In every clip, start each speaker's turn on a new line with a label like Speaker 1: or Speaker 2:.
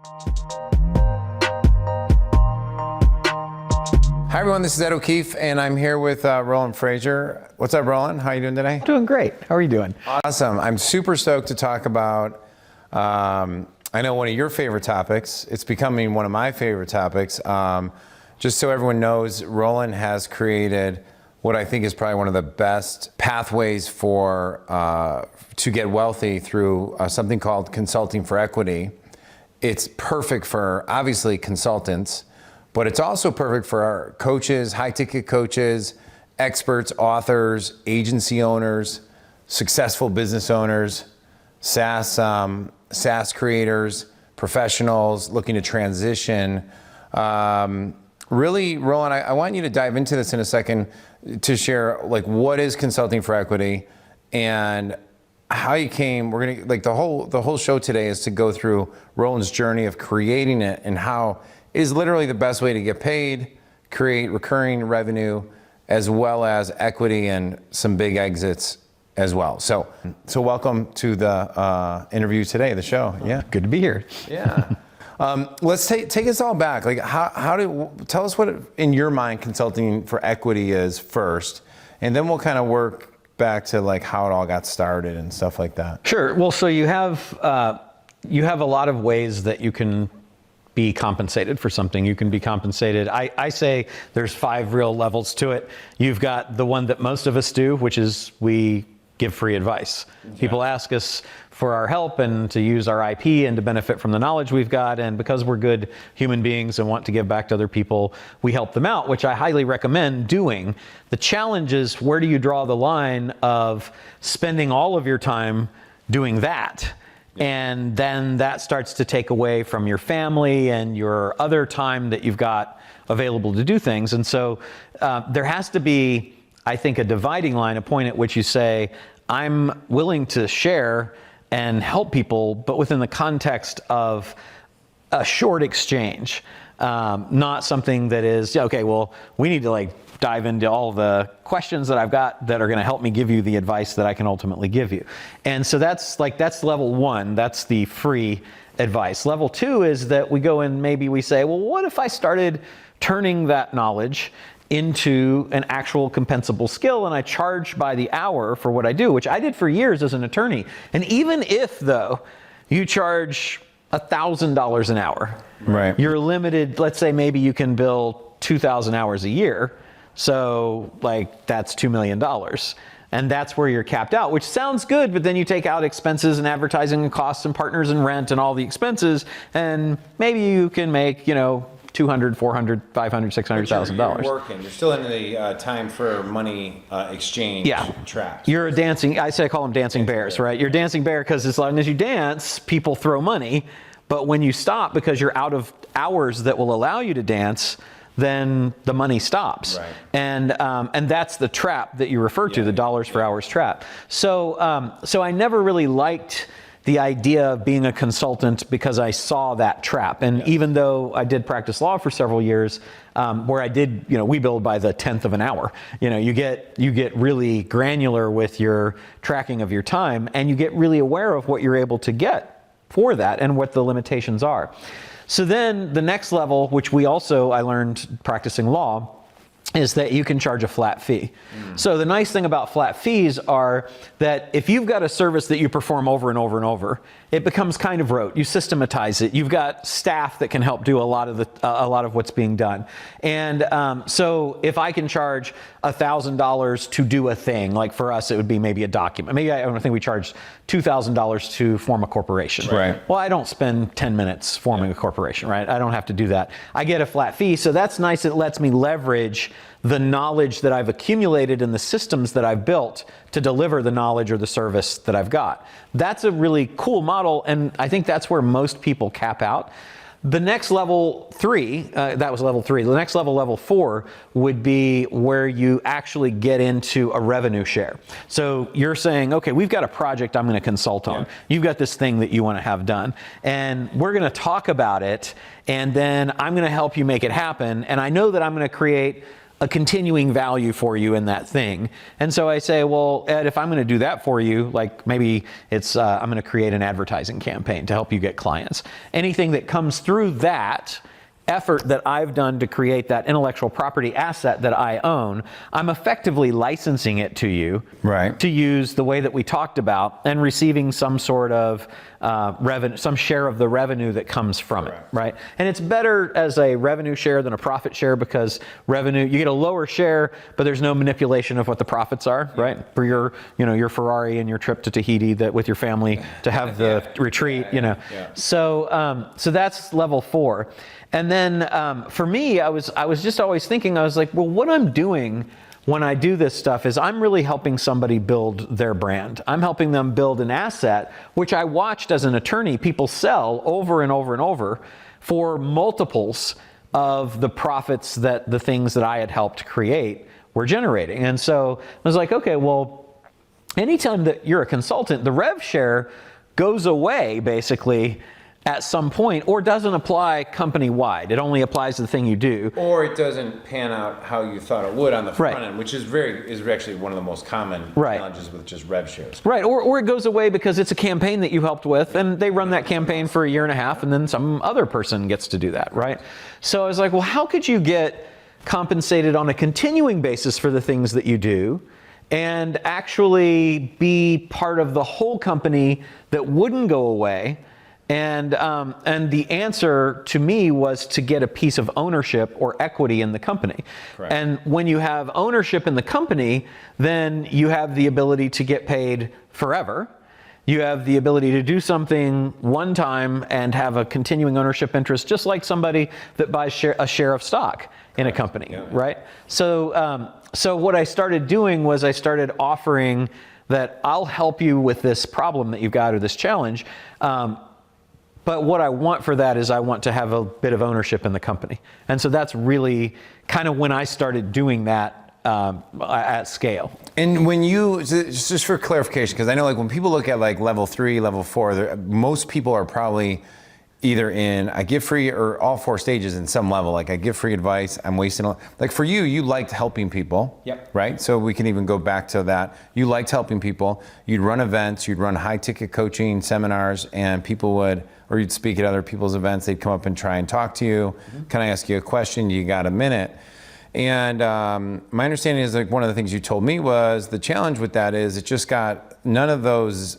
Speaker 1: Hi everyone, this is Ed O'Keefe, and I'm here with Roland Frasier. What's up, Roland? How are you doing today?
Speaker 2: Doing great. How are you doing?
Speaker 1: Awesome. I'm super stoked to talk about, I know one of your favorite topics. It's becoming one of my favorite topics. Just so everyone knows, Roland has created what I think is probably one of the best pathways for to get wealthy through something called consulting for equity. It's perfect for, obviously, consultants, but it's also perfect for our coaches, high-ticket coaches, experts, authors, agency owners, successful business owners, SaaS creators, professionals looking to transition. Really, Roland, I want you to dive into this in a second to share, like, what is consulting for equity and how you came. We're gonna, like, the whole show today is to go through Roland's journey of creating it and how it is literally the best way to get paid, create recurring revenue, as well as equity and some big exits as well. So welcome to the interview today, the show. Yeah,
Speaker 2: good to be here.
Speaker 1: Yeah. Let's take us all back. Like, tell us what, in your mind, consulting for equity is first, and then we'll kind of work back to like how it all got started and stuff like that.
Speaker 2: Sure. Well, so you have a lot of ways that you can be compensated for something. You can be compensated. I say there's 5 real levels to it. You've got the one that most of us do, which is we give free advice. Okay. People ask us for our help and to use our IP and to benefit from the knowledge we've got. And because we're good human beings and want to give back to other people, we help them out, which I highly recommend doing. The challenge is, where do you draw the line of spending all of your time doing that? And then that starts to take away from your family and your other time that you've got available to do things. And so there has to be, I think, a dividing line, a point at which you say, I'm willing to share and help people, but within the context of a short exchange, not something that is, okay, well, we need to like dive into all the questions that I've got that are going to help me give you the advice that I can ultimately give you. And so that's level 1. That's the free advice. Level 2 is that we go and maybe we say, well, what if I started turning that knowledge into an actual compensable skill, and I charge by the hour for what I do, which I did for years as an attorney. And even if, though, you charge $1,000 an hour,
Speaker 1: right,
Speaker 2: you're limited. Let's say maybe you can bill 2,000 hours a year. So like that's $2 million. And that's where you're capped out, which sounds good, but then you take out expenses and advertising and costs and partners and rent and all the expenses, and maybe you can make, $200,000, $400,000, $500,000, $600,000.
Speaker 1: You're working. You're still in the time for money exchange trap.
Speaker 2: You're a dancing, I call them dancing bears, right? You're dancing bear because as long as you dance, people throw money. But when you stop because you're out of hours that will allow you to dance, then the money stops.
Speaker 1: Right.
Speaker 2: And that's the trap that you refer to, the dollars for hours trap. So I never really liked the idea of being a consultant because I saw that trap. And even though I did practice law for several years, where I did, we billed by the 10th of an hour. You get really granular with your tracking of your time, and you get really aware of what you're able to get for that and what the limitations are. So then the next level, which I learned practicing law, is that you can charge a flat fee. So the nice thing about flat fees are that if you've got a service that you perform over and over and over, it becomes kind of rote. You systematize it. You've got staff that can help do a lot of what's being done. And so if I can charge $1,000 to do a thing, like for us, it would be maybe a document. Maybe I don't think we charged $2,000 to form a corporation.
Speaker 1: Right.
Speaker 2: Well, I don't spend 10 minutes forming a corporation, right? I don't have to do that. I get a flat fee, so that's nice. It lets me leverage the knowledge that I've accumulated in the systems that I've built to deliver the knowledge or the service that I've got. That's a really cool model, and I think that's where most people cap out. The next level 3, that was level 3. The next level 4, would be where you actually get into a revenue share. So you're saying, okay, we've got a project I'm going to consult on. You've got this thing that you want to have done, and we're going to talk about it, and then I'm going to help you make it happen. And I know that I'm going to create a continuing value for you in that thing. And so I say, well, Ed, if I'm going to do that for you, like maybe it's, I'm going to create an advertising campaign to help you get clients. Anything that comes through that effort that I've done to create that intellectual property asset that I own, I'm effectively licensing it to you to use the way that we talked about and receiving some sort of revenue, some share of the revenue that comes from it, right? And it's better as a revenue share than a profit share, because revenue, you get a lower share, but there's no manipulation of what the profits are, right? For your, your Ferrari and your trip to Tahiti with your family to have the retreat, So, so that's level 4. And then for me, I was just always thinking, I was like, well, what I'm doing when I do this stuff is I'm really helping somebody build their brand. I'm helping them build an asset, which I watched as an attorney people sell over and over and over for multiples of the profits that the things that I had helped create were generating. And so I was like, okay, well, anytime that you're a consultant, the rev share goes away basically at some point, or doesn't apply company-wide. It only applies to the thing you do.
Speaker 1: Or it doesn't pan out how you thought it would on the front end, which is actually one of the most common challenges with just rev shares.
Speaker 2: Right, or it goes away because it's a campaign that you helped with, and they run that campaign for a year and a half, and then some other person gets to do that, right? So I was like, well, how could you get compensated on a continuing basis for the things that you do, and actually be part of the whole company that wouldn't go away? And the answer to me was to get a piece of ownership or equity in the company. Correct. And when you have ownership in the company, then you have the ability to get paid forever. You have the ability to do something one time and have a continuing ownership interest, just like somebody that buys a share of stock in a company, right? So, so what I started doing was I started offering that I'll help you with this problem that you've got, or this challenge. But what I want for that is I want to have a bit of ownership in the company. And so that's really kind of when I started doing that at scale.
Speaker 1: And when you, just for clarification, because I know like when people look at like level 3, level 4, most people are probably either in I give free or all 4 stages in some level. Like I give free advice, I'm wasting like for you liked helping people, right? So we can even go back to that. You liked helping people. You'd run events, you'd run high ticket coaching seminars, and people would, or you'd speak at other people's events, they'd come up and try and talk to you. Can I ask you a question? You got a minute? And my understanding is like one of the things you told me was the challenge with that is it just got, none of those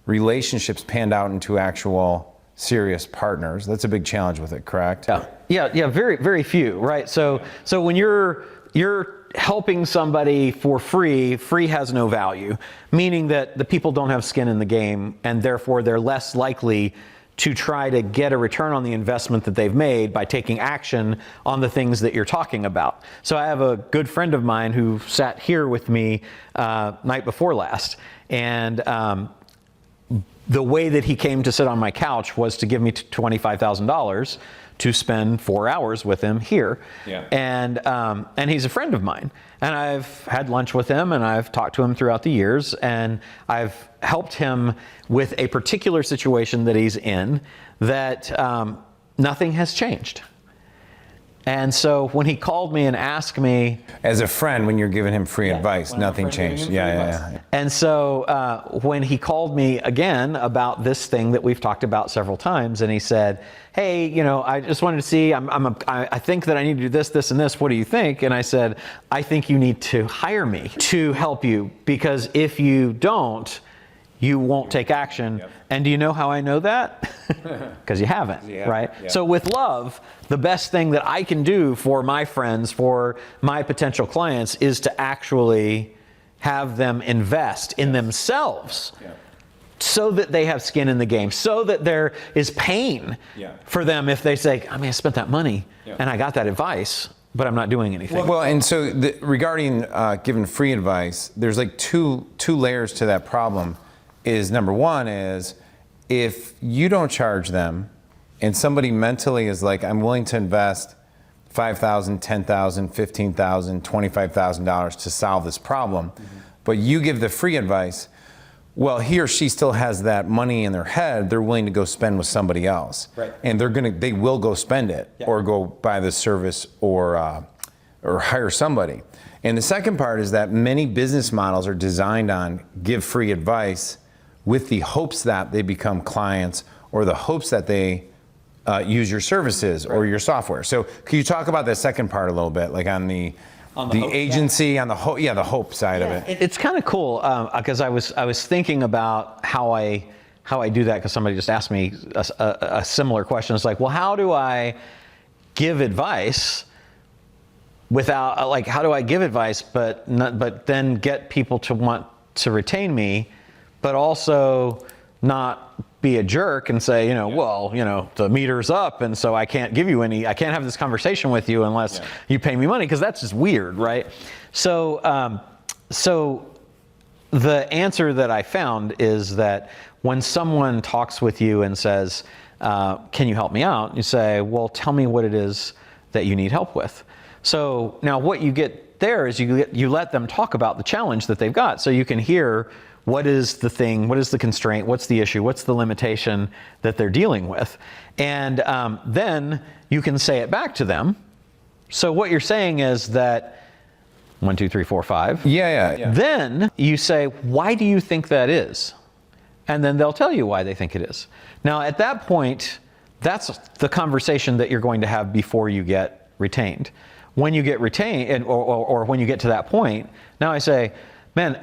Speaker 1: relationships panned out into actual serious partners. That's a big challenge with it, correct?
Speaker 2: Yeah, very, very few, right? So when you're helping somebody for free, free has no value, meaning that the people don't have skin in the game, and therefore they're less likely to try to get a return on the investment that they've made by taking action on the things that you're talking about. So I have a good friend of mine who sat here with me night before last, and the way that he came to sit on my couch was to give me $25,000 to spend 4 hours with him here. And he's a friend of mine. And I've had lunch with him, and I've talked to him throughout the years, and I've helped him with a particular situation that he's in that nothing has changed. And so when he called me and asked me...
Speaker 1: As a friend, when you're giving him free advice, nothing changed.
Speaker 2: And so when he called me again about this thing that we've talked about several times, and he said, hey, I just wanted to see, I think that I need to do this, this, and this. What do you think? And I said, I think you need to hire me to help you, because if you don't, you won't take action. And do you know how I know that? Because you haven't, right? So with love, the best thing that I can do for my friends, for my potential clients, is to actually have them invest in themselves so that they have skin in the game, so that there is pain for them if they say, I spent that money and I got that advice, but I'm not doing anything.
Speaker 1: Well, and so regarding giving free advice, there's like two layers to that problem. Is number one is if you don't charge them and somebody mentally is like, I'm willing to invest $5,000, $10,000, $15,000, $25,000 to solve this problem, but you give the free advice, well, he or she still has that money in their head they're willing to go spend with somebody else. And they will go spend it or go buy the service or or hire somebody. And the second part is that many business models are designed on give free advice with the hopes that they become clients or the hopes that they use your services or your software. So can you talk about the second part a little bit, like on the agency, on the hope, the hope side of it?
Speaker 2: It's kind of cool because I was thinking about how I do that because somebody just asked me a similar question. It's like, well, how do I give advice without how do I give advice but then get people to want to retain me, but also not be a jerk and say, well, the meter's up and so I can't have this conversation with you unless you pay me money, because that's just weird, right? So the answer that I found is that when someone talks with you and says, can you help me out? You say, well, tell me what it is that you need help with. So now what you get there is you let them talk about the challenge that they've got. So you can hear what is the thing, what is the constraint, what's the issue, what's the limitation that they're dealing with. And then you can say it back to them. So what you're saying is that 1, 2, 3, 4, 5.
Speaker 1: Yeah.
Speaker 2: Then you say, why do you think that is? And then they'll tell you why they think it is. Now at that point, that's the conversation that you're going to have before you get retained. When you get retained, or when you get to that point, now I say, man,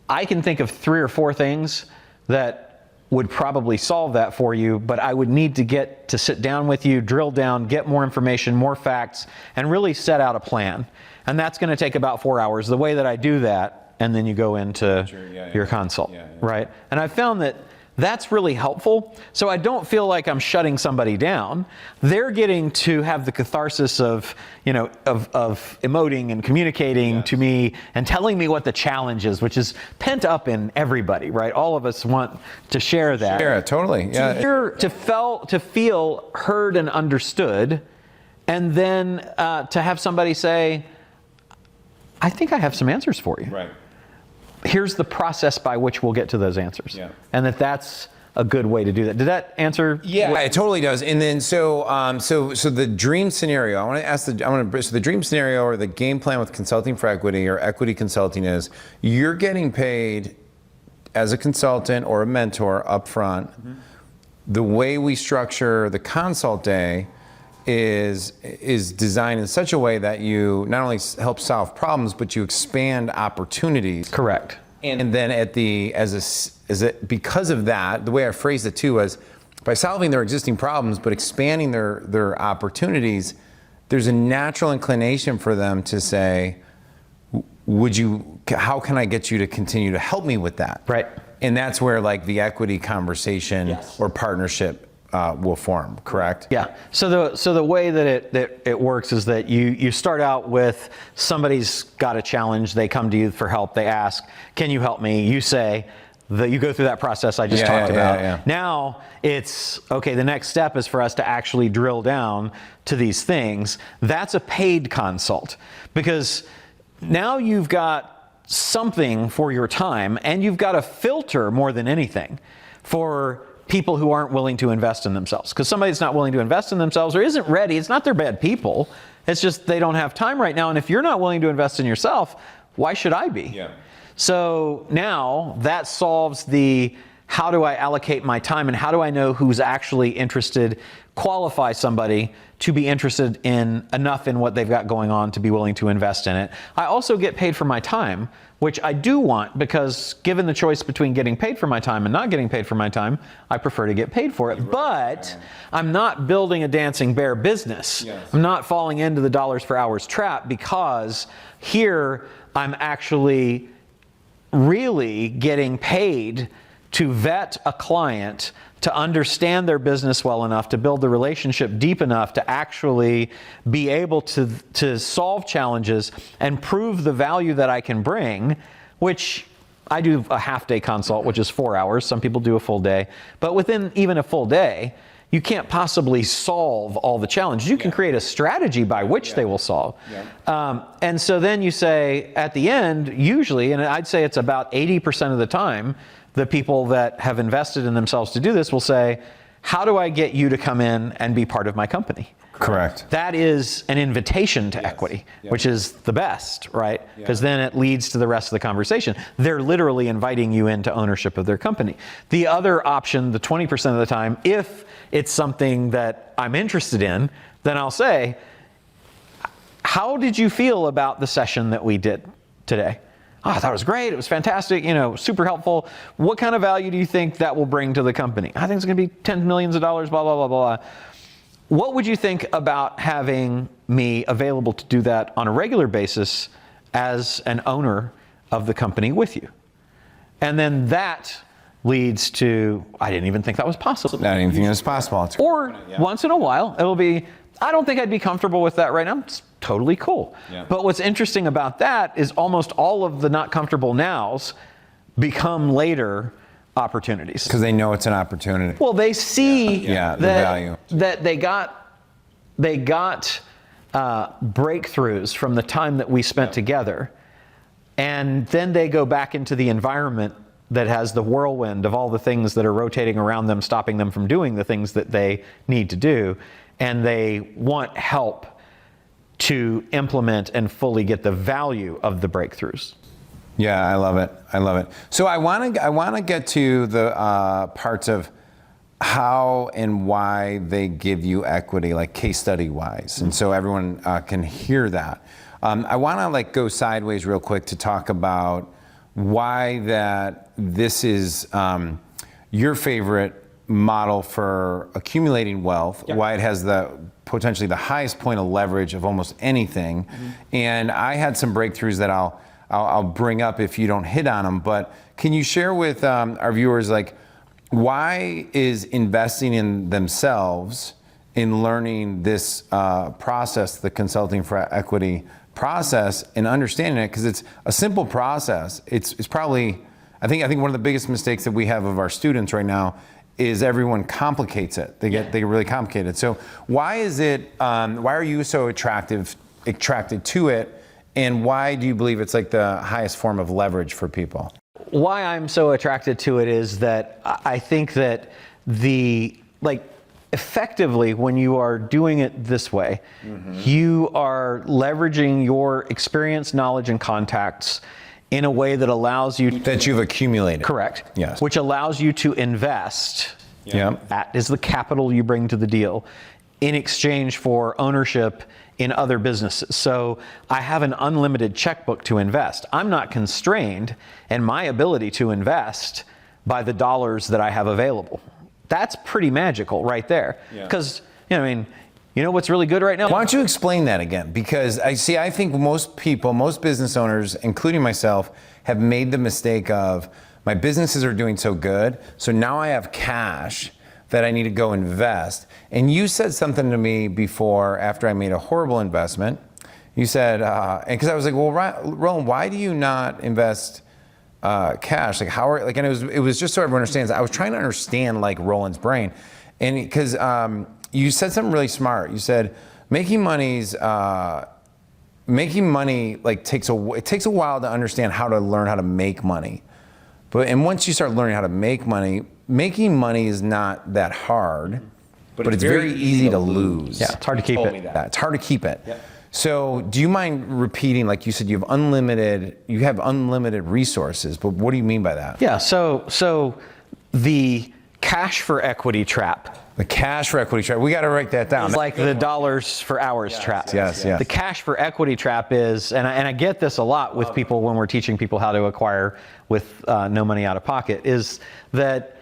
Speaker 2: I can think of 3 or 4 things that would probably solve that for you, but I would need to get to sit down with you, drill down, get more information, more facts, and really set out a plan. And that's going to take about 4 hours. The way that I do that, and then you go into your consult, right? And I found that that's really helpful. So I don't feel like I'm shutting somebody down. They're getting to have the catharsis of emoting and communicating to me and telling me what the challenge is, which is pent up in everybody, right? All of us want to share that.
Speaker 1: Share it, totally. Yeah.
Speaker 2: To feel heard and understood, and then to have somebody say, I think I have some answers for you.
Speaker 1: Right.
Speaker 2: Here's the process by which we'll get to those answers.
Speaker 1: Yeah.
Speaker 2: And that's a good way to do that. Did that answer?
Speaker 1: Yeah, it totally does. And then so the dream scenario, so the dream scenario or the game plan with consulting for equity or equity consulting is you're getting paid as a consultant or a mentor upfront. Mm-hmm. The way we structure the consult day is designed in such a way that you not only help solve problems, but you expand opportunities.
Speaker 2: Correct.
Speaker 1: And then because of that, the way I phrased it too was by solving their existing problems, but expanding their opportunities, there's a natural inclination for them to say, how can I get you to continue to help me with that?
Speaker 2: Right.
Speaker 1: And that's where the equity conversation or partnership will form, correct?
Speaker 2: Yeah. So the way that it works is that you start out with somebody's got a challenge. They come to you for help. They ask, "Can you help me?" You say that you go through that process I just talked about.
Speaker 1: Yeah.
Speaker 2: Now it's okay. The next step is for us to actually drill down to these things. That's a paid consult because now you've got something for your time, and you've got a filter more than anything for people who aren't willing to invest in themselves. Because somebody that's not willing to invest in themselves or isn't ready, it's not they're bad people. It's just they don't have time right now. And if you're not willing to invest in yourself, why should I be?
Speaker 1: Yeah.
Speaker 2: So now that solves the how do I allocate my time and how do I know who's actually interested, qualify somebody to be interested in enough in what they've got going on to be willing to invest in it. I also get paid for my time, which I do want because given the choice between getting paid for my time and not getting paid for my time, I prefer to get paid for it. But I'm not building a dancing bear business.
Speaker 1: Yes.
Speaker 2: I'm not falling into the dollars for hours trap because here I'm actually really getting paid to vet a client, to understand their business well enough, to build the relationship deep enough to actually be able to solve challenges and prove the value that I can bring, which I do a half-day consult, which is 4 hours. Some people do a full day. But within even a full day, you can't possibly solve all the challenges. You can create a strategy by which they will solve. Yeah. And so then you say, at the end, usually, and I'd say it's about 80% of the time, the people that have invested in themselves to do this will say, how do I get you to come in and be part of my company?
Speaker 1: Correct.
Speaker 2: That is an invitation to equity, which is the best, right? Because then it leads to the rest of the conversation. They're literally inviting you into ownership of their company. The other option, the 20% of the time, if it's something that I'm interested in, then I'll say, how did you feel about the session that we did today? Oh, I thought it was great. It was fantastic, super helpful. What kind of value do you think that will bring to the company? I think it's going to be tens of millions of dollars, blah, blah, blah, blah. What would you think about having me available to do that on a regular basis as an owner of the company with you? And then that leads to, I didn't even think that was possible.
Speaker 1: Not anything is possible.
Speaker 2: Or once in a while, it'll be, I don't think I'd be comfortable with that right now. It's totally cool.
Speaker 1: Yeah.
Speaker 2: But what's interesting about that is almost all of the not comfortable nows become later opportunities.
Speaker 1: Because they know it's an opportunity.
Speaker 2: Well, they see
Speaker 1: the value.
Speaker 2: that they got breakthroughs from the time that we spent together, and then they go back into the environment that has the whirlwind of all the things that are rotating around them, stopping them from doing the things that they need to do, and they want help to implement and fully get the value of the breakthroughs.
Speaker 1: Yeah, I love it. I love it. So I want to get to the parts of how and why they give you equity, like case study wise, and so everyone can hear that. I want to go sideways real quick to talk about why that this is your favorite model for accumulating wealth, why it has potentially the highest point of leverage of almost anything, and I had some breakthroughs that I'll bring up if you don't hit on them, but can you share with our viewers, why is investing in themselves, in learning this process, the consulting for equity process, and understanding it, because it's a simple process. It's probably, I think one of the biggest mistakes that we have of our students right now is everyone complicates it. They get really complicated. So why is it, why are you so attracted to it? And why do you believe it's the highest form of leverage for people?
Speaker 2: Why I'm so attracted to it is that I think that effectively, when you are doing it this way, you are leveraging your experience, knowledge, and contacts in a way that allows you
Speaker 1: that you've accumulated.
Speaker 2: Correct.
Speaker 1: Yes.
Speaker 2: Which allows you to invest.
Speaker 1: Yeah.
Speaker 2: That is the capital you bring to the deal in exchange for ownership in other businesses. So I have an unlimited checkbook to invest. I'm not constrained in my ability to invest by the dollars that I have available. That's pretty magical right there. Because, you know what's really good right now?
Speaker 1: Why don't you explain that again? Because I think most people, most business owners, including myself, have made the mistake of, my businesses are doing so good, so now I have cash that I need to go invest. And you said something to me before, after I made a horrible investment. You said, and because I was like, well, Roland, why do you not invest cash? And it was just so everyone understands. I was trying to understand Roland's brain, and because you said something really smart. You said making money takes a while to understand how to learn how to make money, and once you start learning how to make money, making money is not that hard, but it's very easy to lose.
Speaker 2: Yeah, it's hard to keep it.
Speaker 1: It's hard to keep it. Yep. So do you mind repeating, like you said, you have unlimited resources, but what do you mean by that?
Speaker 2: Yeah, so the cash for equity trap.
Speaker 1: The cash for equity trap, we got to write that down.
Speaker 2: It's like the dollars for hours trap.
Speaker 1: Yes.
Speaker 2: The cash for equity trap is, and I get this a lot with people when we're teaching people how to acquire with no money out of pocket, is that,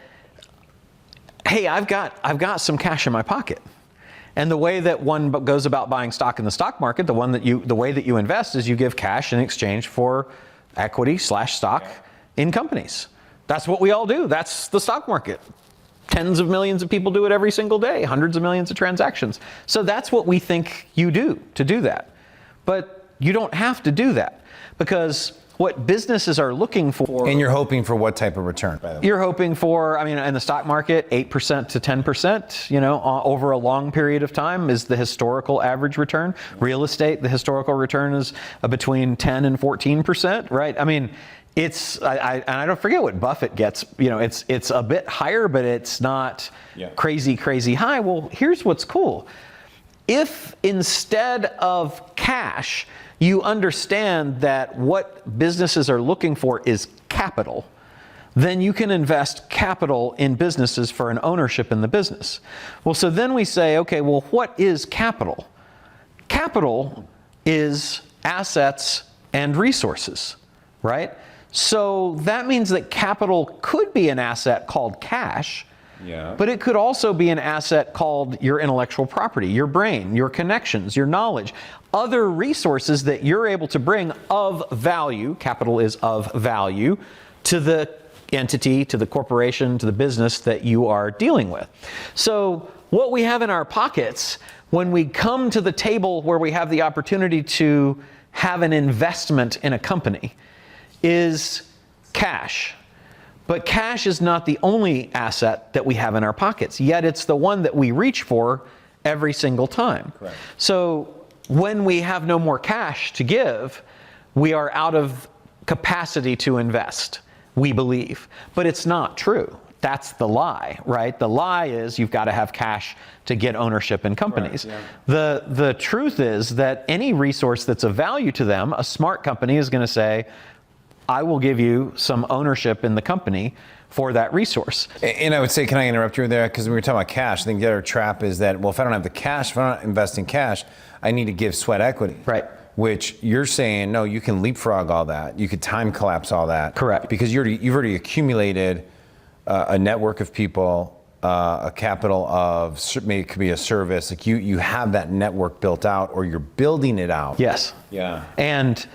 Speaker 2: hey, I've got some cash in my pocket. And the way that one goes about buying stock in the stock market, the way that you invest is you give cash in exchange for equity/stock in companies. That's what we all do. That's the stock market. Tens of millions of people do it every single day, hundreds of millions of transactions. So that's what we think you do to do that. But you don't have to do that, because what businesses are looking for.
Speaker 1: And you're hoping for what type of return, by the way?
Speaker 2: You're hoping for, in the stock market, 8% to 10%, over a long period of time is the historical average return. Real estate, the historical return is between 10 and 14%, right? and I don't forget what Buffett gets. It's a bit higher, but it's not crazy high. Well, here's what's cool. If instead of cash, you understand that what businesses are looking for is capital, then you can invest capital in businesses for an ownership in the business. Well, so then we say, okay, well, what is capital? Capital is assets and resources, right? So that means that capital could be an asset called cash, but it could also be an asset called your intellectual property, your brain, your connections, your knowledge, other resources that you're able to bring of value, capital is of value, to the entity, to the corporation, to the business that you are dealing with. So what we have in our pockets when we come to the table where we have the opportunity to have an investment in a company is cash. But cash is not the only asset that we have in our pockets, yet it's the one that we reach for every single time.
Speaker 1: Correct.
Speaker 2: So when we have no more cash to give, we are out of capacity to invest, we believe. But it's not true. That's the lie, right? The lie is you've got to have cash to get ownership in companies.
Speaker 1: Right, yeah.
Speaker 2: The truth is that any resource that's of value to them, a smart company is going to say, I will give you some ownership in the company for that resource.
Speaker 1: And I would say, can I interrupt you there? Because we were talking about cash. I think the other trap is that, well, if I don't have the cash, if I'm not investing cash, I need to give sweat equity.
Speaker 2: Right.
Speaker 1: Which you're saying, no, you can leapfrog all that. You could time collapse all that.
Speaker 2: Correct.
Speaker 1: Because you've already accumulated a network of people, a capital of, maybe it could be a service. Like you have that network built out, or you're building it out.
Speaker 2: Yes.
Speaker 1: Yeah.
Speaker 2: And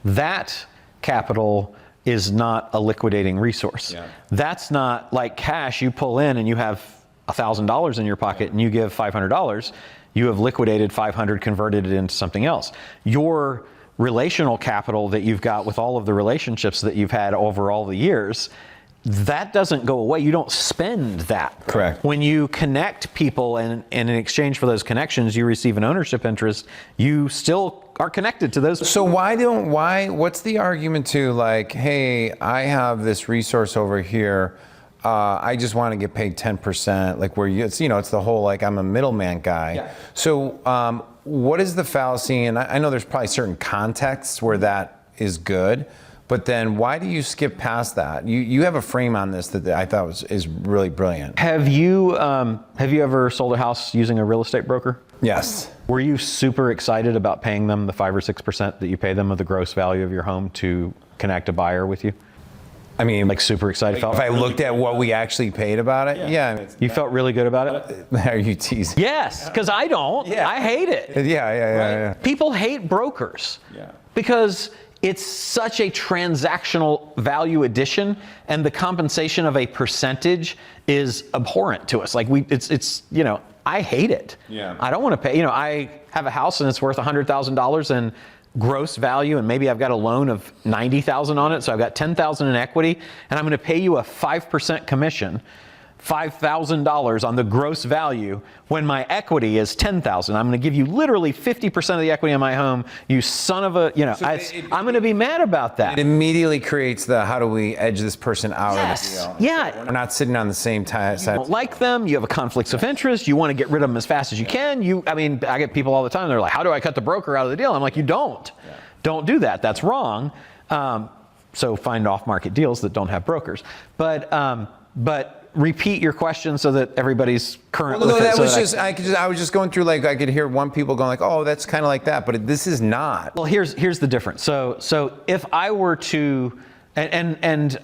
Speaker 2: that capital is not a liquidating resource.
Speaker 1: Yeah.
Speaker 2: That's not like cash you pull in and you have $1,000 in your pocket and you give $500. You have liquidated $500, converted it into something else. Your relational capital that you've got with all of the relationships that you've had over all the years, that doesn't go away. You don't spend that.
Speaker 1: Correct.
Speaker 2: When you connect people and in exchange for those connections, you receive an ownership interest, you still are connected to those.
Speaker 1: So what's the argument to like, hey, I have this resource over here. I just want to get paid 10%, like where it's the whole, like I'm a middleman guy.
Speaker 2: Yeah.
Speaker 1: So what is the fallacy? And I know there's probably certain contexts where that is good, but then why do you skip past that? You have a frame on this that I thought is really brilliant.
Speaker 2: Have you ever sold a house using a real estate broker?
Speaker 1: Yes.
Speaker 2: Were you super excited about paying them the 5 or 6% that you pay them of the gross value of your home to connect a buyer with you?
Speaker 1: I mean,
Speaker 2: Like super excited?
Speaker 1: if I looked at what we actually paid about it, yeah.
Speaker 2: You felt really good about it?
Speaker 1: Are you teasing?
Speaker 2: Yes, because I don't.
Speaker 1: Yeah.
Speaker 2: I hate it.
Speaker 1: Yeah.
Speaker 2: People hate brokers
Speaker 1: Yeah.
Speaker 2: because it's such a transactional value addition, and the compensation of a percentage is abhorrent to us. Like I hate it.
Speaker 1: Yeah.
Speaker 2: I don't want to pay. I have a house and it's worth $100,000 in gross value, and maybe I've got a loan of $90,000 on it, so I've got $10,000 in equity, and I'm going to pay you a 5% commission, $5,000 on the gross value when my equity is $10,000. I'm going to give you literally 50% of the equity in my home. You son of a, I'm going to be mad about that.
Speaker 1: It immediately creates the how do we edge this person out
Speaker 2: Yes.
Speaker 1: of the deal?
Speaker 2: Yeah.
Speaker 1: We're not sitting on the same side.
Speaker 2: You don't like them. You have a conflicts of interest. You want to get rid of them as fast as you can. I get people all the time. They're like, "How do I cut the broker out of the deal?" I'm like, "You don't. Don't do that. That's wrong." So find off-market deals that don't have brokers. But repeat your question so that everybody's current with it.
Speaker 1: I was just going through, like, I could hear one people going like, oh, that's kind of like that, but this is not.
Speaker 2: Well, here's the difference. So if I were to, and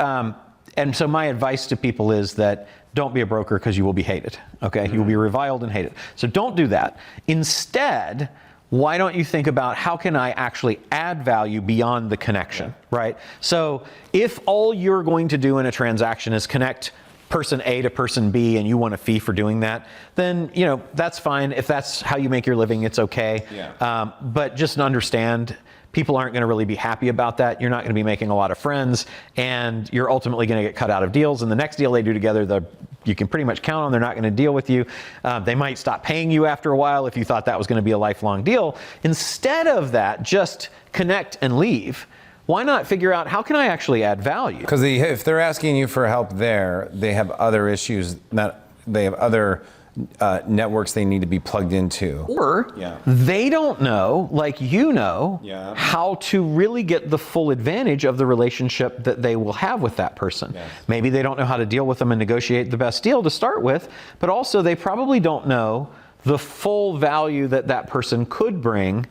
Speaker 2: so my advice to people is that don't be a broker because you will be hated. Okay, you will be reviled and hated. So don't do that. Instead, why don't you think about how can I actually add value beyond the connection, right? So if all you're going to do in a transaction is connect person A to person B and you want a fee for doing that, then that's fine. If that's how you make your living, it's okay.
Speaker 1: Yeah.
Speaker 2: But just understand, people aren't going to really be happy about that. You're not going to be making a lot of friends, and you're ultimately going to get cut out of deals. And the next deal they do together, you can pretty much count on they're not going to deal with you. They might stop paying you after a while if you thought that was going to be a lifelong deal. Instead of that, just connect and leave. why not figure out how can I actually add value?
Speaker 1: Because if they're asking you for help there, they have other issues. They have other networks they need to be plugged into.
Speaker 2: Or they don't know, like you know, how to really get the full advantage of the relationship that they will have with that person. Maybe they don't know how to deal with them and negotiate the best deal to start with, but also they probably don't know the full value that that person could bring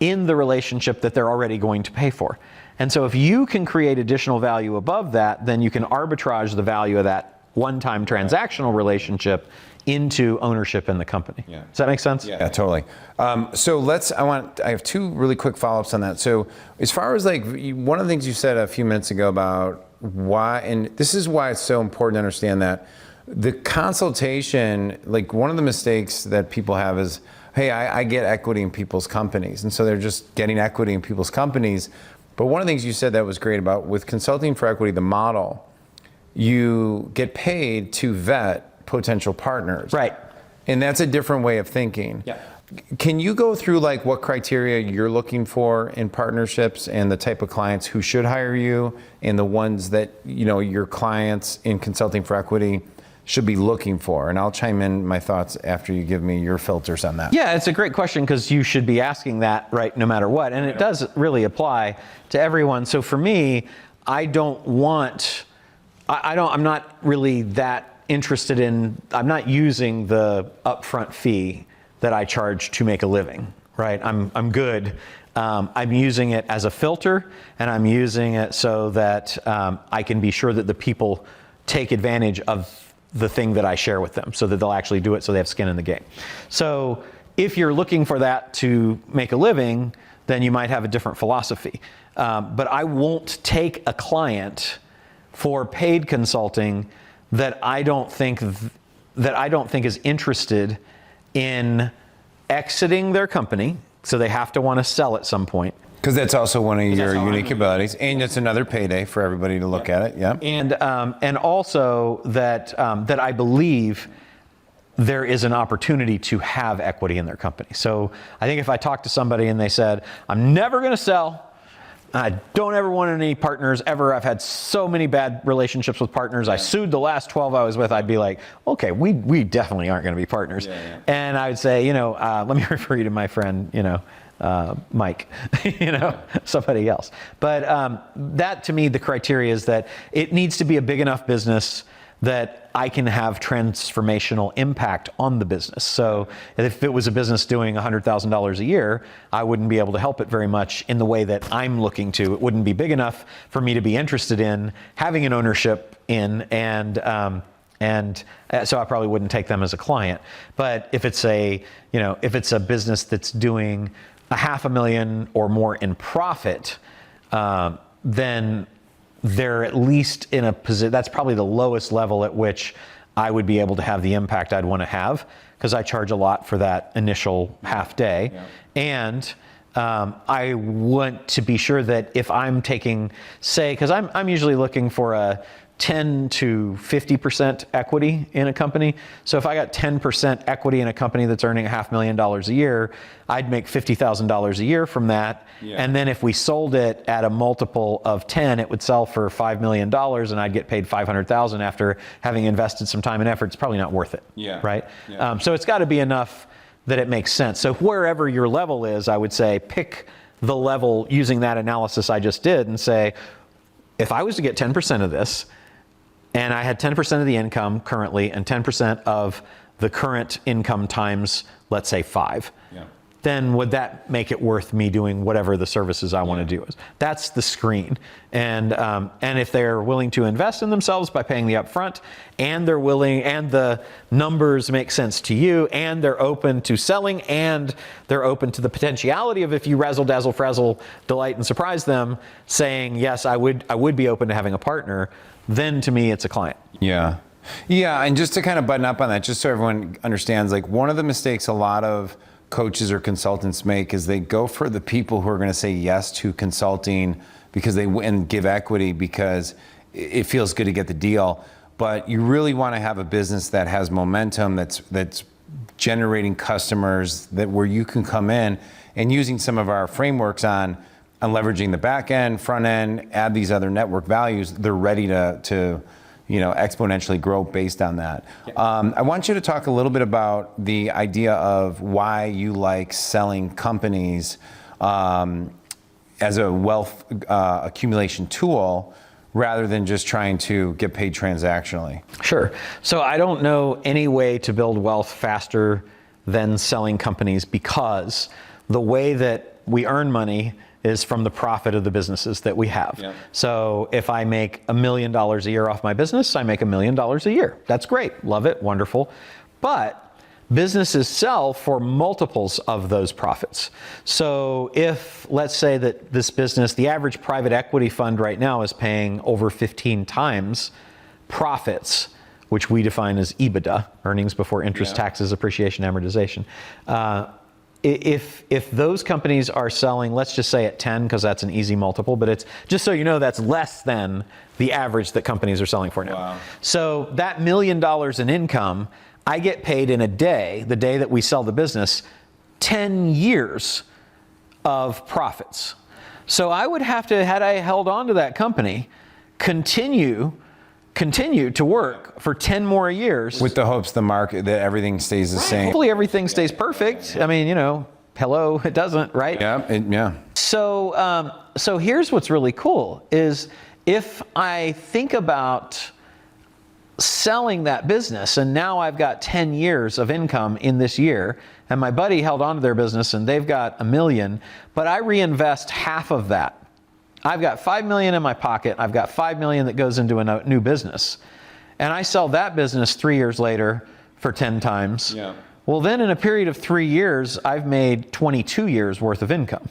Speaker 2: in the relationship that they're already going to pay for. And so if you can create additional value above that, then you can arbitrage the value of that one-time transactional relationship into ownership in the company. Does that make sense?
Speaker 1: Yeah, totally. So I have two really quick follow-ups on that. So as far as like, one of the things you said a few minutes ago about why, and this is why it's so important to understand that the consultation, like one of the mistakes that people have is, hey, I get equity in people's companies. And so they're just getting equity in people's companies. But one of the things you said that was great about with consulting for equity, the model, you get paid to vet potential partners.
Speaker 2: Right.
Speaker 1: And that's a different way of thinking.
Speaker 2: Yeah.
Speaker 1: Can you go through like what criteria you're looking for in partnerships and the type of clients who should hire you and the ones that, you know, your clients in consulting for equity should be looking for? And I'll chime in my thoughts after you give me your filters on that.
Speaker 2: Yeah, it's a great question because you should be asking that, right, no matter what. And it does really apply to everyone. So for me, I'm not really that interested in, I'm not using the upfront fee that I charge to make a living, right? I'm good. I'm using it as a filter, and I'm using it so that I can be sure that the people take advantage of the thing that I share with them so that they'll actually do it so they have skin in the game. So if you're looking for that to make a living, then you might have a different philosophy. But I won't take a client for paid consulting that I don't think is interested in exiting their company, so they have to want to sell at some point.
Speaker 1: Because that's also one of your unique abilities, and it's another payday for everybody to look at it. Yeah.
Speaker 2: And also that I believe there is an opportunity to have equity in their company. So I think if I talk to somebody and they said, I'm never going to sell, I don't ever want any partners ever. I've had so many bad relationships with partners. I sued the last 12 I was with. I'd be like, okay, we definitely aren't going to be partners. And I would say, let me refer you to my friend, Mike, somebody else. But that to me, the criteria is that it needs to be a big enough business that I can have transformational impact on the business. So if it was a business doing $100,000 a year, I wouldn't be able to help it very much in the way that I'm looking to. It wouldn't be big enough for me to be interested in having an ownership in, and so I probably wouldn't take them as a client. But if it's a business that's doing $500,000 or more in profit, then they're at least in a position, that's probably the lowest level at which I would be able to have the impact I'd want to have, because I charge a lot for that initial half day. And I want to be sure that if I'm taking, say, because I'm usually looking for a 10 to 50% equity in a company. So if I got 10% equity in a company that's earning $500,000 a year, I'd make $50,000 a year from that. And then if we sold it at a multiple of 10, it would sell for $5 million, and I'd get paid $500,000 after having invested some time and effort. It's probably not worth it. Right? So it's got to be enough that it makes sense. So wherever your level is, I would say pick the level using that analysis I just did and say, if I was to get 10% of this, and I had 10% of the income currently and 10% of the current income times, let's say 5, then would that make it worth me doing whatever the services I want to do is? That's the screen. And if they're willing to invest in themselves by paying the upfront, and they're willing, and the numbers make sense to you, and they're open to selling, and they're open to the potentiality of, if you razzle dazzle frazzle delight and surprise them, saying yes, I would be open to having a partner, then to me it's a client.
Speaker 1: Yeah, and just to kind of button up on that, just so everyone understands, like one of the mistakes a lot of coaches or consultants make is they go for the people who are going to say yes to consulting because they and give equity because it feels good to get the deal. But you really want to have a business that has momentum, that's generating customers, that where you can come in and using some of our frameworks on on leveraging the back end, front end, add these other network values, they're ready to exponentially grow based on that. I want you to talk a little bit about the idea of why you like selling companies as a wealth accumulation tool rather than just trying to get paid transactionally.
Speaker 2: Sure. So I don't know any way to build wealth faster than selling companies, because the way that we earn money is from the profit of the businesses that we have. Yeah. So if I make $1 million a year off my business, I make $1 million a year. That's great. Love it. Wonderful. But businesses sell for multiples of those profits. So if, let's say that this business, the average private equity fund right now is paying over 15 times profits, which we define as EBITDA, earnings before interest, taxes, appreciation, amortization. If those companies are selling, let's just say at 10, because that's an easy multiple, but it's just so you know, that's less than the average that companies are selling for now. Wow. So that $1 million in income, I get paid in a day, the day that we sell the business, 10 years of profits. So I would have to, had I held on to that company, continue to work for 10 more years.
Speaker 1: With the hopes that everything stays the same.
Speaker 2: Hopefully everything stays perfect. I mean, hello, it doesn't, right?
Speaker 1: Yeah.
Speaker 2: So here's what's really cool is if I think about selling that business and now I've got 10 years of income in this year, and my buddy held on to their business and they've got $1 million, but I reinvest half of that. I've got $5 million in my pocket. I've got $5 million that goes into a new business. And I sell that business 3 years later for 10 times. Yeah. Well, then in a period of 3 years, I've made 22 years worth of income.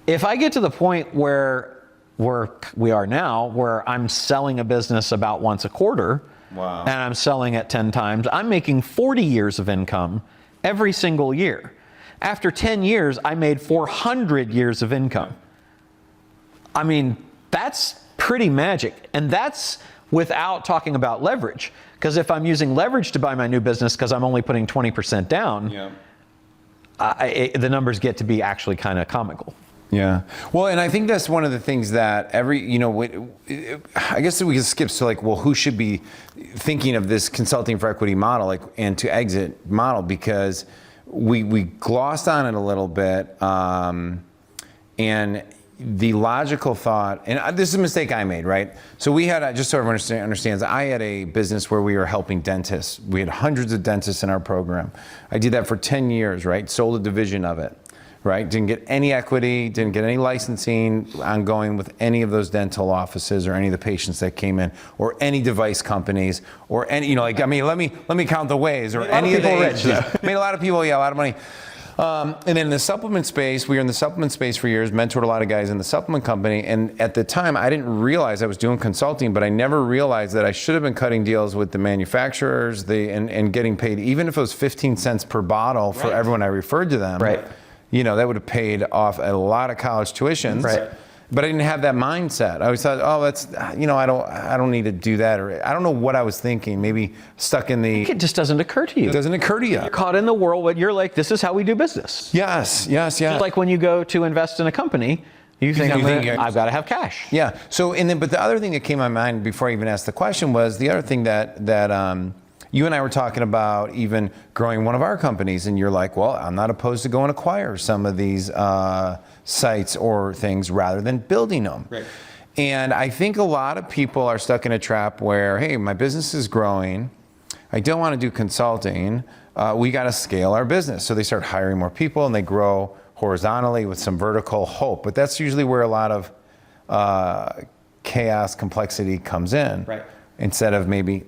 Speaker 2: If I get to the point where we are now, where I'm selling a business about once a quarter, wow, and I'm selling at 10 times, I'm making 40 years of income every single year. After 10 years, I made 400 years of income. I mean, that's pretty magic. And that's without talking about leverage. Because if I'm using leverage to buy my new business because I'm only putting 20% down, the numbers get to be actually kind of comical.
Speaker 1: Yeah. Well, and I think that's one of the things that I guess we can skip to who should be thinking of this consulting for equity model, and to exit model, because we glossed on it a little bit. And the logical thought, and this is a mistake I made, right? So we had, just so everyone understands, I had a business where we were helping dentists. We had hundreds of dentists in our program. I did that for 10 years, right? Sold a division of it, right? Didn't get any equity, didn't get any licensing ongoing with any of those dental offices or any of the patients that came in, or any device companies, or any, let me count the ways, or any of the agencies. Made a lot of people, a lot of money. And then in the supplement space, we were in the supplement space for years, mentored a lot of guys in the supplement company. And at the time, I didn't realize I was doing consulting, but I never realized that I should have been cutting deals with the manufacturers and getting paid, even if it was 15 cents per bottle for everyone I referred to them. Right. That would have paid off a lot of college tuitions. Right. But I didn't have that mindset. I always thought, that's, I don't need to do that. Or I don't know what I was thinking. Maybe stuck in the...
Speaker 2: It just doesn't occur to you.
Speaker 1: It doesn't occur to you.
Speaker 2: You're caught in the whirl where you're like, this is how we do business.
Speaker 1: Yes. Just
Speaker 2: like when you go to invest in a company, you think I've got to have cash.
Speaker 1: Yeah. So, but the other thing that came to my mind before I even asked the question was the other thing that you and I were talking about, even growing one of our companies, and you're like, well, I'm not opposed to go and acquire some of these sites or things rather than building them. Right. And I think a lot of people are stuck in a trap where, hey, my business is growing. I don't want to do consulting. We got to scale our business. So they start hiring more people and they grow horizontally with some vertical hope. But that's usually where a lot of chaos, complexity comes in. Right. Instead of maybe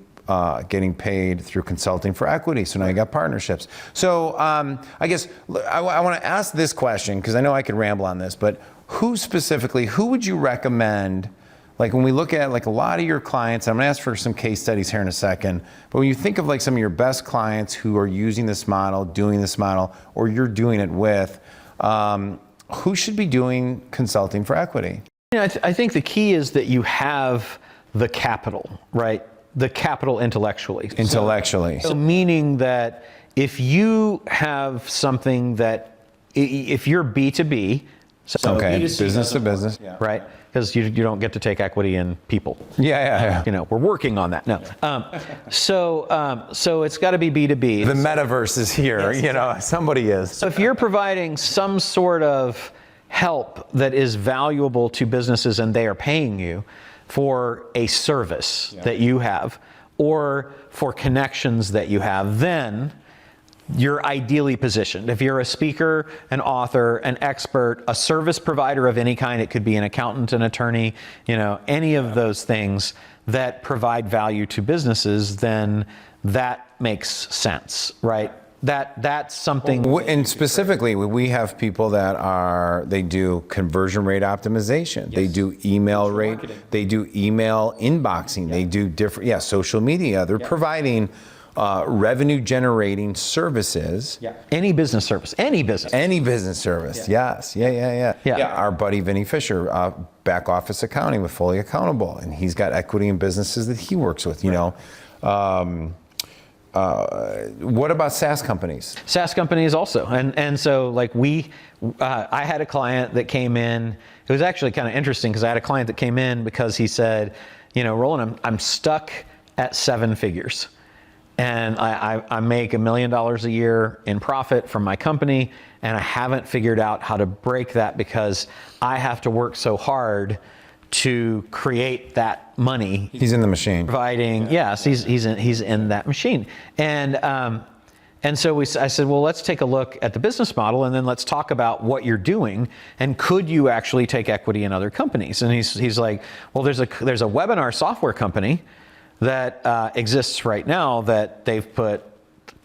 Speaker 1: getting paid through consulting for equity. So now you got partnerships. So I guess I want to ask this question, because I know I could ramble on this, but who would you recommend, when we look at a lot of your clients, I'm going to ask for some case studies here in a second, but when you think of some of your best clients who are using this model, doing this model, or you're doing it with, who should be doing consulting for equity?
Speaker 2: I think the key is that you have the capital, right? The capital intellectually.
Speaker 1: So
Speaker 2: meaning that if you have something that, if you're B2B, So
Speaker 1: Okay,
Speaker 2: B2C
Speaker 1: business to
Speaker 2: doesn't work,
Speaker 1: business. Yeah.
Speaker 2: right? Because you don't get to take equity in people.
Speaker 1: Yeah.
Speaker 2: We're working on that. No. So it's got to be B2B.
Speaker 1: The metaverse is here, somebody is.
Speaker 2: So if you're providing some sort of help that is valuable to businesses and they are paying you for a service that you have or for connections that you have, then you're ideally positioned. If you're a speaker, an author, an expert, a service provider of any kind, it could be an accountant, an attorney, any of those things that provide value to businesses, then that makes sense, right? That's something.
Speaker 1: And specifically, we have people they do conversion rate optimization. Yes. They do email rate. They do email inboxing. They do different, social media. They're providing revenue generating services.
Speaker 2: Yeah. Any business service. Any business service.
Speaker 1: Yes. Yeah. Our buddy Vinny Fisher, back office accounting with Fully Accountable, and he's got equity in businesses that he works with. What about SaaS companies?
Speaker 2: SaaS companies also, and so like I had a client that came in. It was actually kind of interesting because I had a client that came in because he said, Roland, I'm stuck at 7 figures. And I make $1 million a year in profit from my company, and I haven't figured out how to break that because I have to work so hard to create that money.
Speaker 1: He's in the machine.
Speaker 2: Providing, yes, he's in that machine. And so I said, well, let's take a look at the business model, and then let's talk about what you're doing, and could you actually take equity in other companies? And he's like, well, there's a webinar software company that exists right now that they've put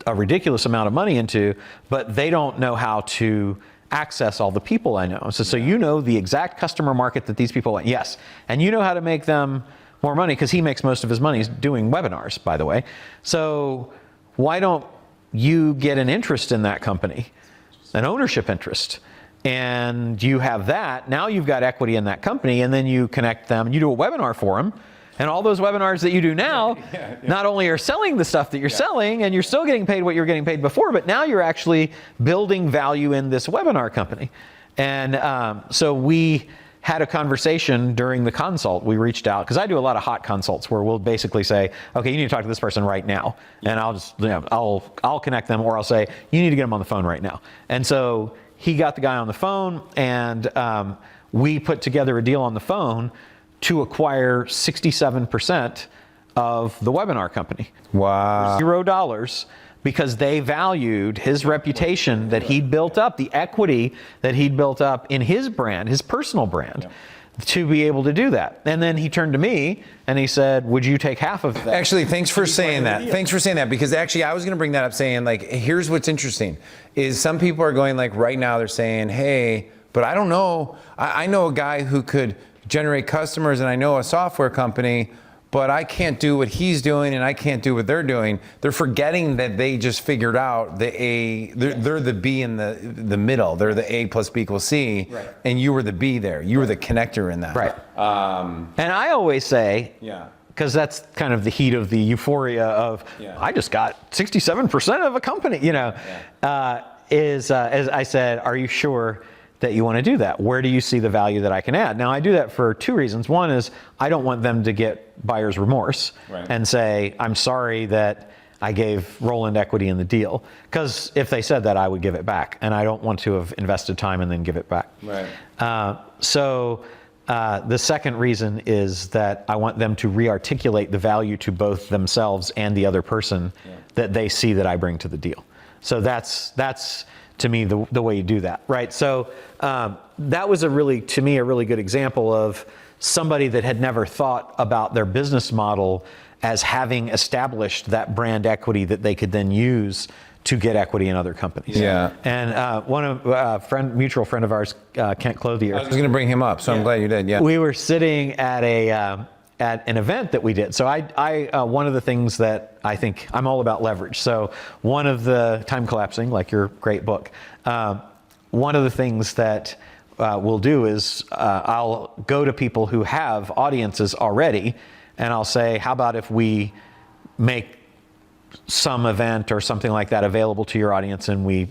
Speaker 2: a ridiculous amount of money into, but they don't know how to access all the people I know. So you know the exact customer market that these people want. Yes. And you know how to make them more money because he makes most of his money doing webinars, by the way. So why don't you get an interest in that company, an ownership interest? And you have that. Now you've got equity in that company, and then you connect them. You do a webinar for them. And all those webinars that you do now, not only are selling the stuff that you're selling, and you're still getting paid what you were getting paid before, but now you're actually building value in this webinar company. And so we had a conversation during the consult. We reached out, because I do a lot of hot consults where we'll basically say, okay, you need to talk to this person right now. And I'll just, I'll connect them, or I'll say, you need to get them on the phone right now. And so he got the guy on the phone, and we put together a deal on the phone to acquire 67% of the webinar company.
Speaker 1: Wow.
Speaker 2: $0, because they valued his reputation that he'd built up, the equity that he'd built up in his brand, his personal brand, to be able to do that. And then he turned to me and he said, would you take half of that?
Speaker 1: Actually, thanks for saying that. Thanks for saying that, because actually I was gonna bring that up, saying like, here's what's interesting, is some people are going like right now, they're saying, hey, but I don't know, I know a guy who could generate customers, and I know a software company, but I can't do what he's doing and I can't do what they're doing. They're forgetting that they just figured out the A, they're the B in the middle. They're the A plus B equals C, and you were the B there. You were the connector in that.
Speaker 2: Right. And I always say, because that's kind of the heat of the euphoria of, I just got 67% of a company, as I said, are you sure that you want to do that? Where do you see the value that I can add? Now, I do that for 2 reasons. One is I don't want them to get buyer's remorse and say, I'm sorry that I gave Roland equity in the deal. Because if they said that, I would give it back. And I don't want to have invested time and then give it back. So the second reason is that I want them to re-articulate the value to both themselves and the other person that they see that I bring to the deal. So that's to me the way you do that, right? So that was to me a really good example of somebody that had never thought about their business model as having established that brand equity that they could then use to get equity in other companies. And one of mutual friend of ours, Kent Clothier.
Speaker 1: I was going to bring him up, so I'm glad you did.
Speaker 2: We were sitting at at an event that we did. So one of the things that I think I'm all about leverage. So one of the time collapsing, like your great book, one of the things that we'll do is I'll go to people who have audiences already, and I'll say, how about if we make some event or something like that available to your audience, and we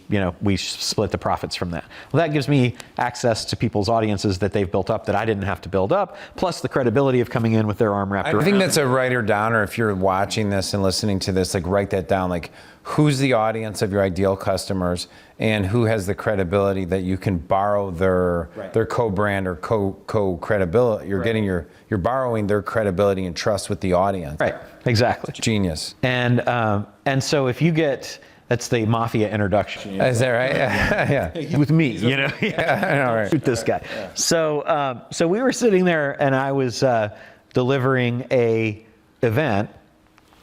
Speaker 2: split the profits from that. Well, that gives me access to people's audiences that they've built up that I didn't have to build up, plus the credibility of coming in with their arm wrapped around.
Speaker 1: I think that's a writer downer. If you're watching this and listening to this, like write that down. Like, who's the audience of your ideal customers, and who has the credibility that you can borrow their co-brand or co-credibility. You're borrowing their credibility and trust with the audience.
Speaker 2: Right. Exactly.
Speaker 1: It's genius.
Speaker 2: And so if you get, that's the mafia introduction.
Speaker 1: Is that right? Yeah.
Speaker 2: With me, you know.
Speaker 1: Yeah, I know, right.
Speaker 2: Shoot this guy. Yeah. So we were sitting there, and I was delivering a event,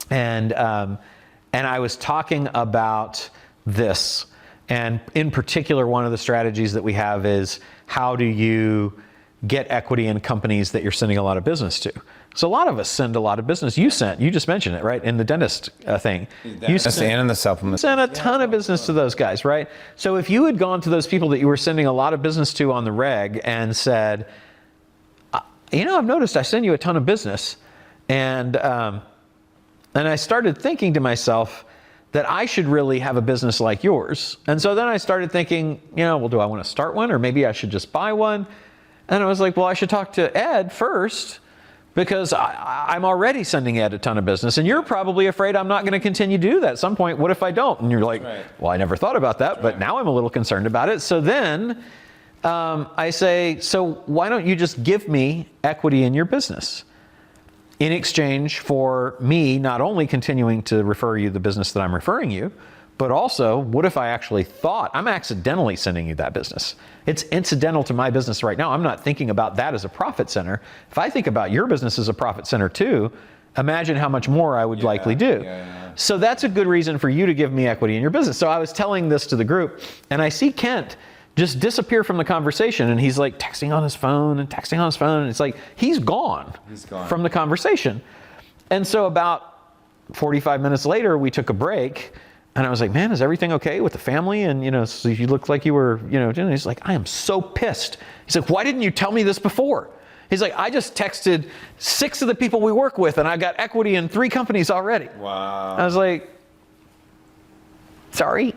Speaker 2: and I was talking about this. And in particular, one of the strategies that we have is, how do you get equity in companies that you're sending a lot of business to? So a lot of us send a lot of business. You just mentioned it, right? In the dentist thing. You
Speaker 1: sent, and in the supplement.
Speaker 2: Sent a ton of business to those guys, right? So if you had gone to those people that you were sending a lot of business to on the reg and said, I've noticed I send you a ton of business, and I started thinking to myself that I should really have a business like yours. And so then I started thinking, well, do I want to start one, or maybe I should just buy one? And I was like, well, I should talk to Ed first, because I'm already sending Ed a ton of business, and you're probably afraid I'm not going to continue to do that at some point. What if I don't? And you're like, well, I never thought about that, but now I'm a little concerned about it. So then I say, so why don't you just give me equity in your business in exchange for me not only continuing to refer you the business that I'm referring you, but also, what if I actually thought I'm accidentally sending you that business? It's incidental to my business right now. I'm not thinking about that as a profit center. If I think about your business as a profit center too, imagine how much more I would likely do. So that's a good reason for you to give me equity in your business. So I was telling this to the group, and I see Kent just disappear from the conversation, and he's like texting on his phone, and it's like he's gone from the conversation. And so about 45 minutes later, we took a break. And I was like, man, is everything okay with the family? And, so you looked like you were, doing. He's like, I am so pissed. He's like, why didn't you tell me this before? He's like, I just texted 6 of the people we work with, and I got equity in 3 companies already.
Speaker 1: Wow.
Speaker 2: I was like, sorry.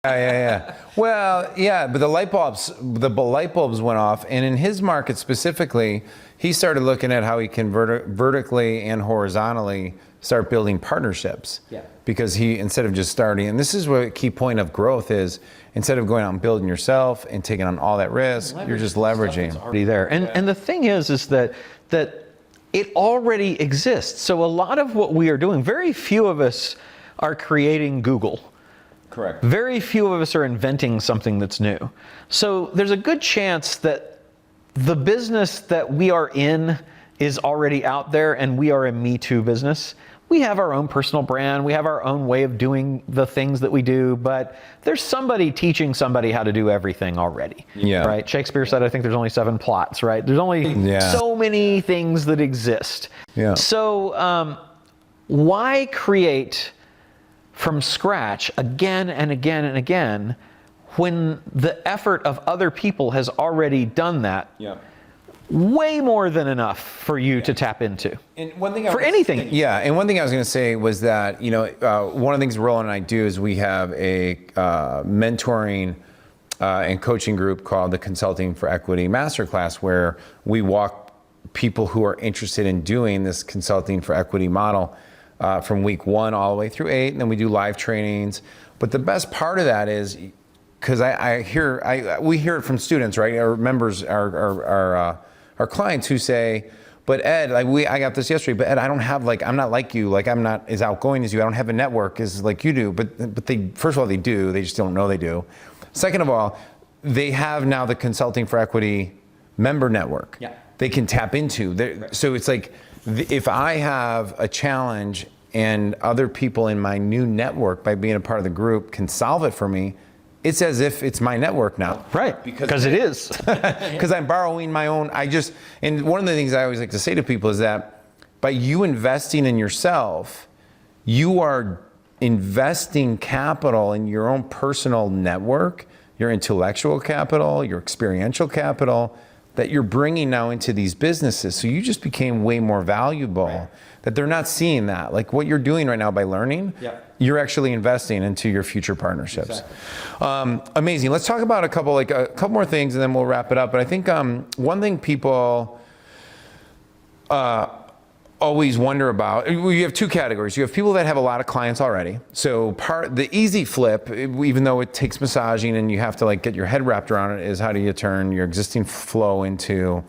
Speaker 1: Yeah. Well, yeah, but the light bulbs went off, and in his market specifically, he started looking at how he can vertically and horizontally start building partnerships. Yeah. Because he, instead of just starting, and this is what a key point of growth is, instead of going out and building yourself and taking on all that risk, you're just leveraging.
Speaker 2: Already there. And the thing is that it already exists. So a lot of what we are doing, very few of us are creating Google.
Speaker 1: Correct.
Speaker 2: Very few of us are inventing something that's new. So there's a good chance that the business that we are in is already out there, and we are a Me Too business. We have our own personal brand. We have our own way of doing the things that we do, but there's somebody teaching somebody how to do everything already. Yeah. Right? Shakespeare said, I think there's only 7 plots, right? There's only so many things that exist. Yeah. So why create from scratch again and again and again when the effort of other people has already done that? Yeah. Way more than enough for you to tap into.
Speaker 1: And one thing
Speaker 2: for anything.
Speaker 1: Yeah, and one thing I was going to say was that, one of the things Roland and I do is we have a mentoring and coaching group called the Consulting for Equity Masterclass, where we walk people who are interested in doing this consulting for equity model from week 1 all the way through 8, and then we do live trainings. But the best part of that is, because we hear it from students, right? Our members, our clients who say, but Ed, I got this yesterday, but Ed, I don't have I'm not like you, I'm not as outgoing as you, I don't have a network as like you do. But they, first of all, they do, they just don't know they do. Second of all, they have now the Consulting for Equity member network. Yeah. They can tap into. So it's like, if I have a challenge and other people in my new network, by being a part of the group, can solve it for me, it's as if it's my network now.
Speaker 2: Right, because it is.
Speaker 1: Because I'm borrowing my own, and one of the things I always like to say to people is that by you investing in yourself, you are investing capital in your own personal network, your intellectual capital, your experiential capital, that you're bringing now into these businesses. So you just became way more valuable, that they're not seeing that. Like what you're doing right now by learning, you're actually investing into your future partnerships. Amazing. Let's talk about a couple more things and then we'll wrap it up. But I think one thing people always wonder about, you have two categories. You have people that have a lot of clients already. So the easy flip, even though it takes massaging and you have to like get your head wrapped around it, is how do you turn your existing flow into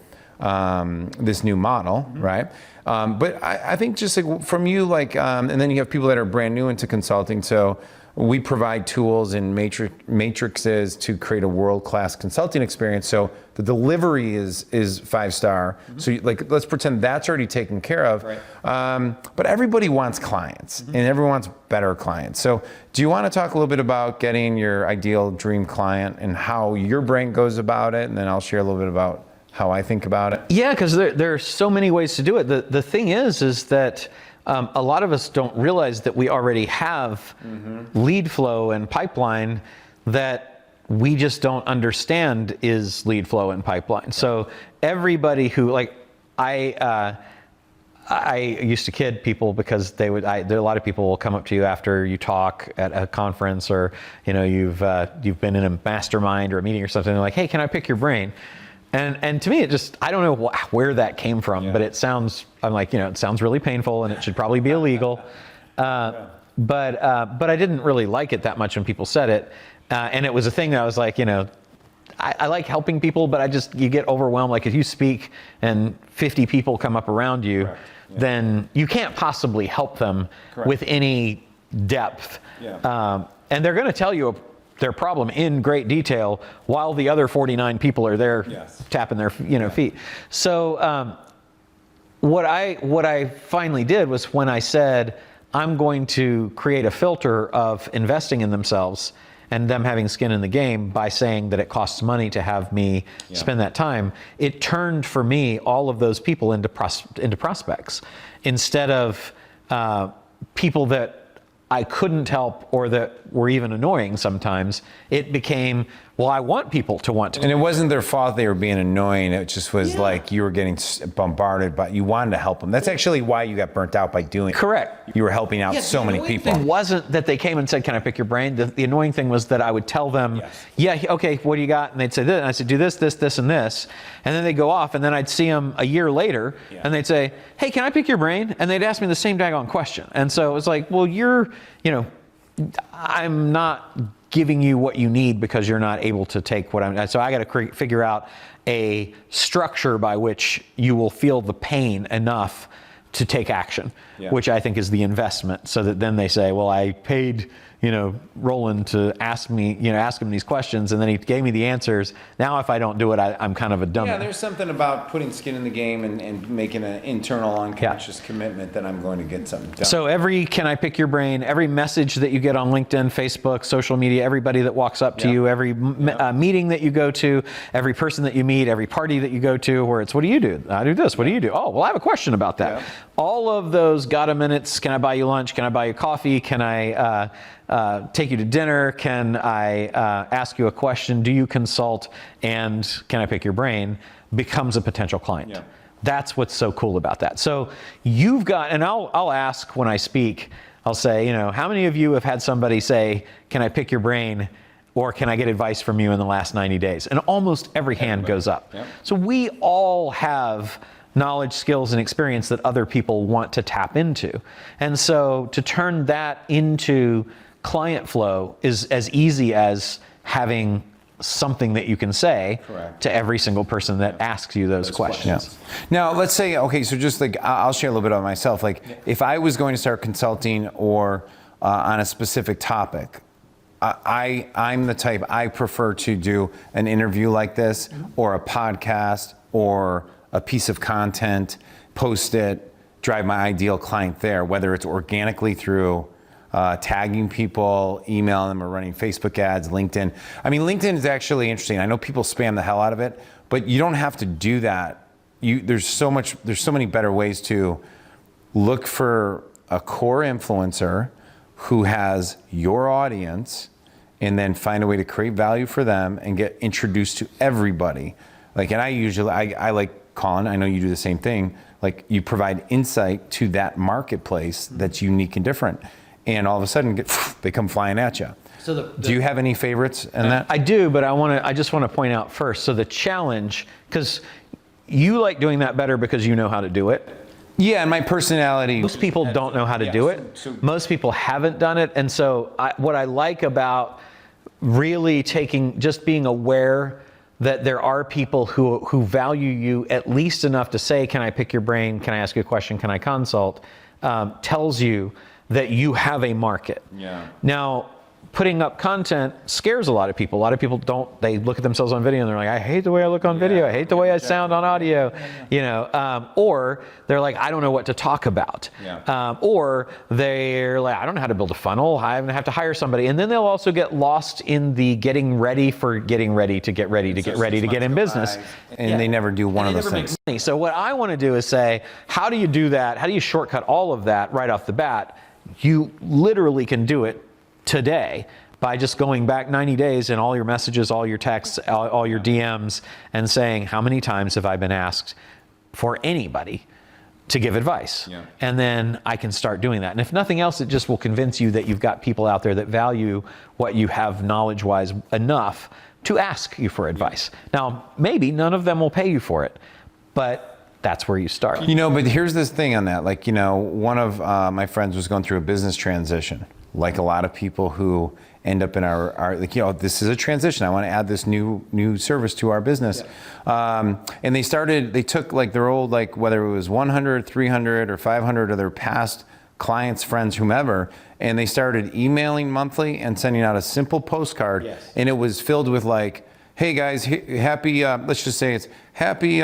Speaker 1: this new model, right? But I think just like from you, like, and then you have people that are brand new into consulting. So we provide tools and matrices to create a world-class consulting experience. So the delivery is 5-star. So let's pretend that's already taken care of. But everybody wants clients and everyone wants better clients. So do you want to talk a little bit about getting your ideal dream client and how your brain goes about it? And then I'll share a little bit about how I think about it.
Speaker 2: Yeah, because there are so many ways to do it. The thing is that a lot of us don't realize that we already have lead flow and pipeline that we just don't understand is lead flow and pipeline. So everybody who, like, I used to kid people because there are a lot of people will come up to you after you talk at a conference, or you've been in a mastermind or a meeting or something. They're like, hey, can I pick your brain? And to me, I don't know where that came from, but it sounds really painful and it should probably be illegal. But I didn't really like it that much when people said it. And it was a thing that I was like, I like helping people, but you get overwhelmed. Like if you speak and 50 people come up around you, then you can't possibly help them with any depth. And they're going to tell you their problem in great detail while the other 49 people are there tapping their feet. So what I finally did was when I said I'm going to create a filter of investing in themselves and them having skin in the game by saying that it costs money to have me spend that time, it turned for me all of those people into prospects instead of people that I couldn't help or that were even annoying sometimes. It became, well, I want people to want to.
Speaker 1: And it wasn't their fault they were being annoying. It just was like you were getting bombarded, but you wanted to help them. That's actually why you got burnt out by doing it.
Speaker 2: Correct.
Speaker 1: You were helping out so many people.
Speaker 2: It wasn't that they came and said, can I pick your brain? The annoying thing was that I would tell them, okay, what do you got? And they'd say this. And I said, do this, this, this, and this. And then they'd go off, and then I'd see them a year later, and they'd say, hey, can I pick your brain? And they'd ask me the same daggone question. And so it was like, well, I'm not giving you what you need because you're not able to take what I'm. So I got to figure out a structure by which you will feel the pain enough to take action, which I think is the investment. So that then they say, well, I paid Roland to ask him these questions, and then he gave me the answers. Now, if I don't do it, I'm kind of a dummy.
Speaker 1: Yeah, there's something about putting skin in the game and making an internal, unconscious commitment that I'm going to get something done.
Speaker 2: So every Can I Pick Your Brain, every message that you get on LinkedIn, Facebook, social media, everybody that walks up to you, every meeting that you go to, every person that you meet, every party that you go to, where it's, what do you do? I do this. What do you do? Oh, well, I have a question about that. All of those got a minutes. Can I buy you lunch? Can I buy you coffee? Can I take you to dinner? Can I ask you a question? Do you consult? And can I pick your brain? Becomes a potential client. That's what's so cool about that. So you've got, and I'll ask when I speak, I'll say, how many of you have had somebody say, can I pick your brain? Or can I get advice from you in the last 90 days? And almost every hand goes up. So we all have knowledge, skills, and experience that other people want to tap into. And so to turn that into client flow is as easy as having something that you can say to every single person that asks you those questions.
Speaker 1: Now, let's say, okay, so just like, I'll share a little bit about myself. Like, if I was going to start consulting or on a specific topic, I'm the type, I prefer to do an interview like this or a podcast or a piece of content, post it, drive my ideal client there, whether it's organically through tagging people, emailing them, or running Facebook ads, LinkedIn. I mean, LinkedIn is actually interesting. I know people spam the hell out of it, but you don't have to do that. There's so many better ways to look for a core influencer who has your audience and then find a way to create value for them and get introduced to everybody Like, and I like Colin, I know you do the same thing. Like, you provide insight to that marketplace that's unique and different. And all of a sudden, they come flying at you. So do you have any favorites in that?
Speaker 2: I do, but I just want to point out first. So the challenge, because you like doing that better because you know how to do it.
Speaker 1: Yeah, and my personality.
Speaker 2: Most people don't know how to do it. Most people haven't done it. And so what I like about really just being aware that there are people who value you at least enough to say, can I pick your brain? Can I ask you a question? Can I consult? Tells you that you have a market. Yeah. Now, putting up content scares a lot of people. A lot of people they look at themselves on video and they're like, I hate the way I look on video. I hate the way I sound on audio. You know, or they're like, I don't know what to talk about. Or they're like, I don't know how to build a funnel. I'm gonna have to hire somebody. And then they'll also get lost in the getting ready to get in business.
Speaker 1: And they never do one of those things.
Speaker 2: So what I want to do is say, how do you do that? How do you shortcut all of that right off the bat? You literally can do it today by just going back 90 days in all your messages, all your texts, all your DMs, and saying, how many times have I been asked for anybody to give advice? And then I can start doing that. And if nothing else, it just will convince you that you've got people out there that value what you have knowledge-wise enough to ask you for advice. Now, maybe none of them will pay you for it, but that's where you start.
Speaker 1: You know, but here's this thing on that. Like, you know, one of my friends was going through a business transition. Like a lot of people who end up in our like, you know, this is a transition. I want to add this new service to our business. And they took like their old, like whether it was 100, 300 or 500 of their past clients, friends, whomever, and they started emailing monthly and sending out a simple postcard. And it was filled with like, hey guys, happy, let's just say it's happy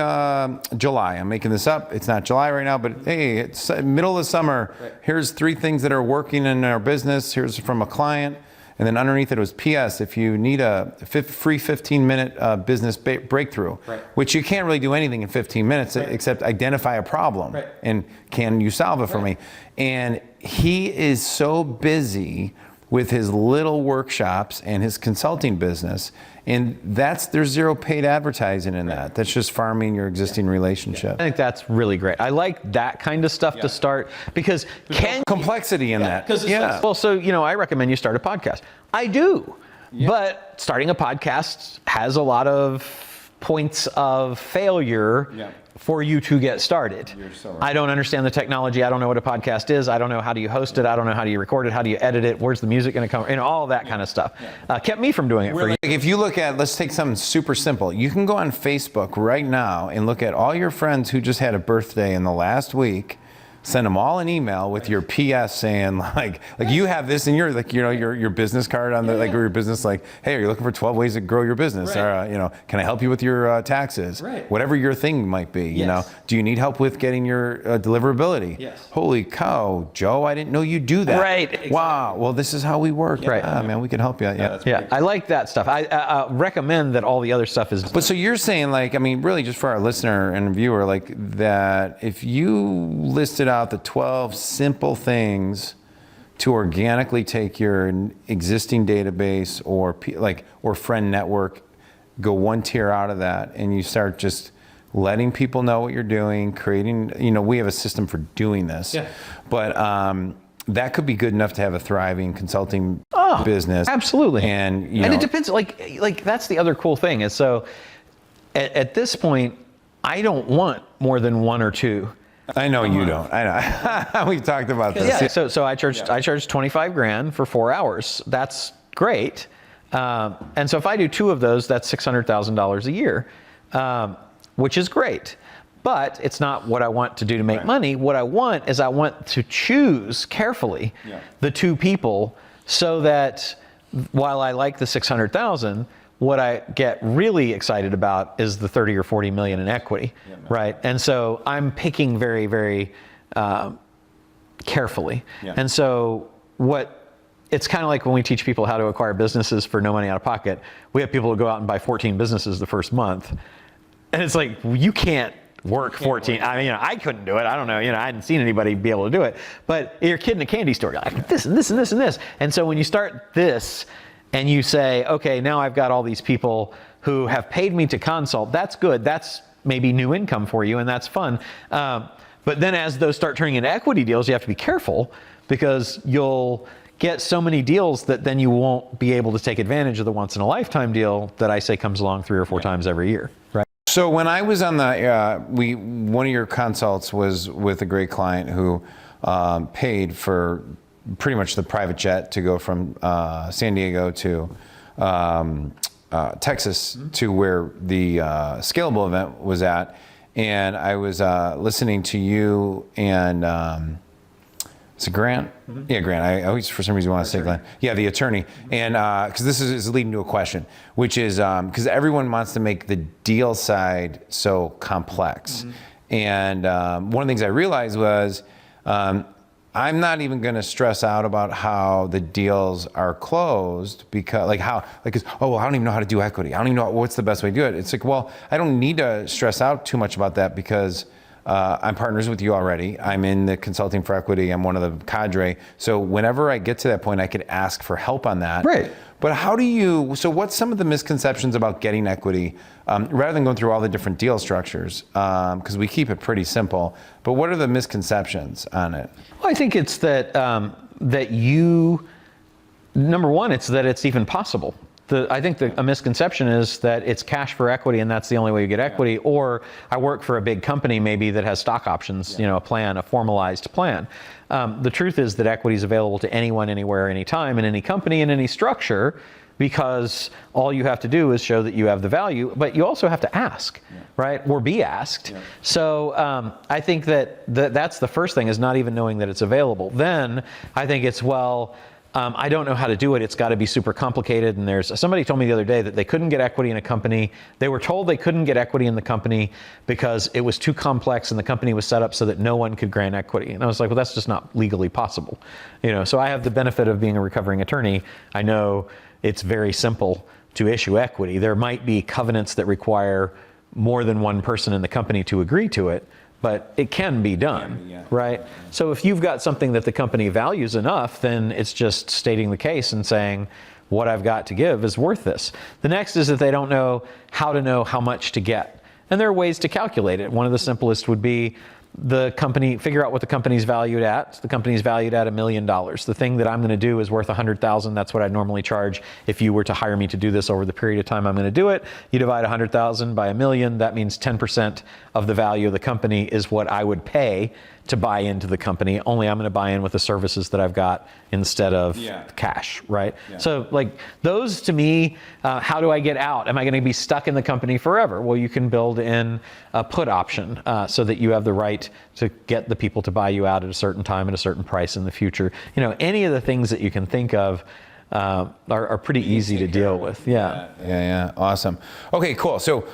Speaker 1: July. I'm making this up. It's not July right now, but hey, it's middle of the summer. Here's 3 things that are working in our business. Here's from a client. And then underneath it was PS, if you need a free 15-minute business breakthrough, which you can't really do anything in 15 minutes except identify a problem. And can you solve it for me? And he is so busy with his little workshops and his consulting business. And there's zero paid advertising in that. That's just farming your existing relationship.
Speaker 2: I think that's really great. I like that kind of stuff to start because
Speaker 1: complexity in that.
Speaker 2: Well, so, you know, I recommend you start a podcast. I do, but starting a podcast has a lot of points of failure for you to get started. You're so right. I don't understand the technology. I don't know what a podcast is. I don't know how do you host it. I don't know how do you record it. How do you edit it? Where's the music going to come? You know, all that kind of stuff. Kept me from doing it for you.
Speaker 1: If you look at, let's take something super simple. You can go on Facebook right now and look at all your friends who just had a birthday in the last week. Send them all an email with your PS saying like you have this in your, like, you know, your business card on the, like your business, like, hey, are you looking for 12 ways to grow your business? Or, you know, can I help you with your taxes? Whatever your thing might be, you know, do you need help with getting your deliverability? Holy cow, Joe, I didn't know you do that. Exactly. Wow, well, this is how we work. Man, we can help you.
Speaker 2: I like that stuff. I recommend that all the other stuff is.
Speaker 1: But so you're saying, like, I mean, really just for our listener and viewer, like that if you listed out the 12 simple things to organically take your existing database or friend network, go one tier out of that, and you start just letting people know what you're doing, creating, you know, we have a system for doing this, but that could be good enough to have a thriving consulting business.
Speaker 2: Absolutely.
Speaker 1: And, you know,
Speaker 2: and it depends, like that's the other cool thing is, so at this point, I don't want more than 1 or 2.
Speaker 1: I know you don't. I know. We've talked about this.
Speaker 2: So I charged 25 grand for 4 hours. That's great. And so if I do 2 of those, that's $600,000 a year, which is great. But it's not what I want to do to make money. What I want is I want to choose carefully the 2 people so that while I like the 600,000, what I get really excited about is the 30 or 40 million in equity, right? And so I'm picking very, very carefully. And so it's kind of like when we teach people how to acquire businesses for no money out of pocket. We have people who go out and buy 14 businesses the first month. And it's like, you can't work 14. I mean, you know, I couldn't do it. I don't know. You know, I hadn't seen anybody be able to do it. But you're a kid in a candy store. You're like, this and this and this and this. And so when you start this, and you say, okay, now I've got all these people who have paid me to consult. That's good. That's maybe new income for you, and that's fun. But then as those start turning into equity deals, you have to be careful, because you'll get so many deals that then you won't be able to take advantage of the once in a lifetime deal that I say comes along 3 or 4 times every year, right?
Speaker 1: So when I was on the, one of your consults was with a great client who paid for pretty much the private jet to go from San Diego to Texas to where the Scalable event was at. And I was listening to you and is it Grant? Mm-hmm. Yeah, Grant. I always, for some reason, want to say Glenn. Yeah, the attorney. And because this is leading to a question, which is because everyone wants to make the deal side so complex. Mm-hmm. And one of the things I realized was I'm not even going to stress out about how the deals are closed, because I don't even know how to do equity. I don't even know what's the best way to do it. It's like, well, I don't need to stress out too much about that, because I'm partners with you already. I'm in the consulting for equity. I'm one of the cadre. So whenever I get to that point, I could ask for help on that.
Speaker 2: Right.
Speaker 1: But so what's some of the misconceptions about getting equity, rather than going through all the different deal structures, because we keep it pretty simple, but what are the misconceptions on it?
Speaker 2: Well, I think it's that, number one, it's that it's even possible. I think a misconception is that it's cash for equity and that's the only way you get equity, or I work for a big company maybe that has stock options, a plan, a formalized plan. The truth is that equity is available to anyone, anywhere, anytime, in any company, in any structure, because all you have to do is show that you have the value, but you also have to ask, right? Or be asked. Yeah. So I think that's the first thing, is not even knowing that it's available. Then I think it's, I don't know how to do it. It's got to be super complicated. And somebody told me the other day that they couldn't get equity in a company. They were told they couldn't get equity in the company because it was too complex and the company was set up so that no one could grant equity. And I was like, well, that's just not legally possible. So I have the benefit of being a recovering attorney. I know it's very simple to issue equity. There might be covenants that require more than one person in the company to agree to it, but it can be done, right? So if you've got something that the company values enough, then it's just stating the case and saying, what I've got to give is worth this. The next is that they don't know how much to get. And there are ways to calculate it. One of the simplest would be figure out what the company's valued at. The company's valued at $1 million. The thing that I'm going to do is worth $100,000. That's what I'd normally charge if you were to hire me to do this over the period of time I'm going to do it. You divide $100,000 by $1 million. That means 10% of the value of the company is what I would pay to buy into the company. Only I'm going to buy in with the services that I've got instead of cash, right? Yeah. So those to me, how do I get out? Am I going to be stuck in the company forever? Well, you can build in a put option so that you have the right to get the people to buy you out at a certain time at a certain price in the future. Any of the things that you can think of are pretty easy to deal with.
Speaker 1: Yeah. Awesome. Okay, cool. So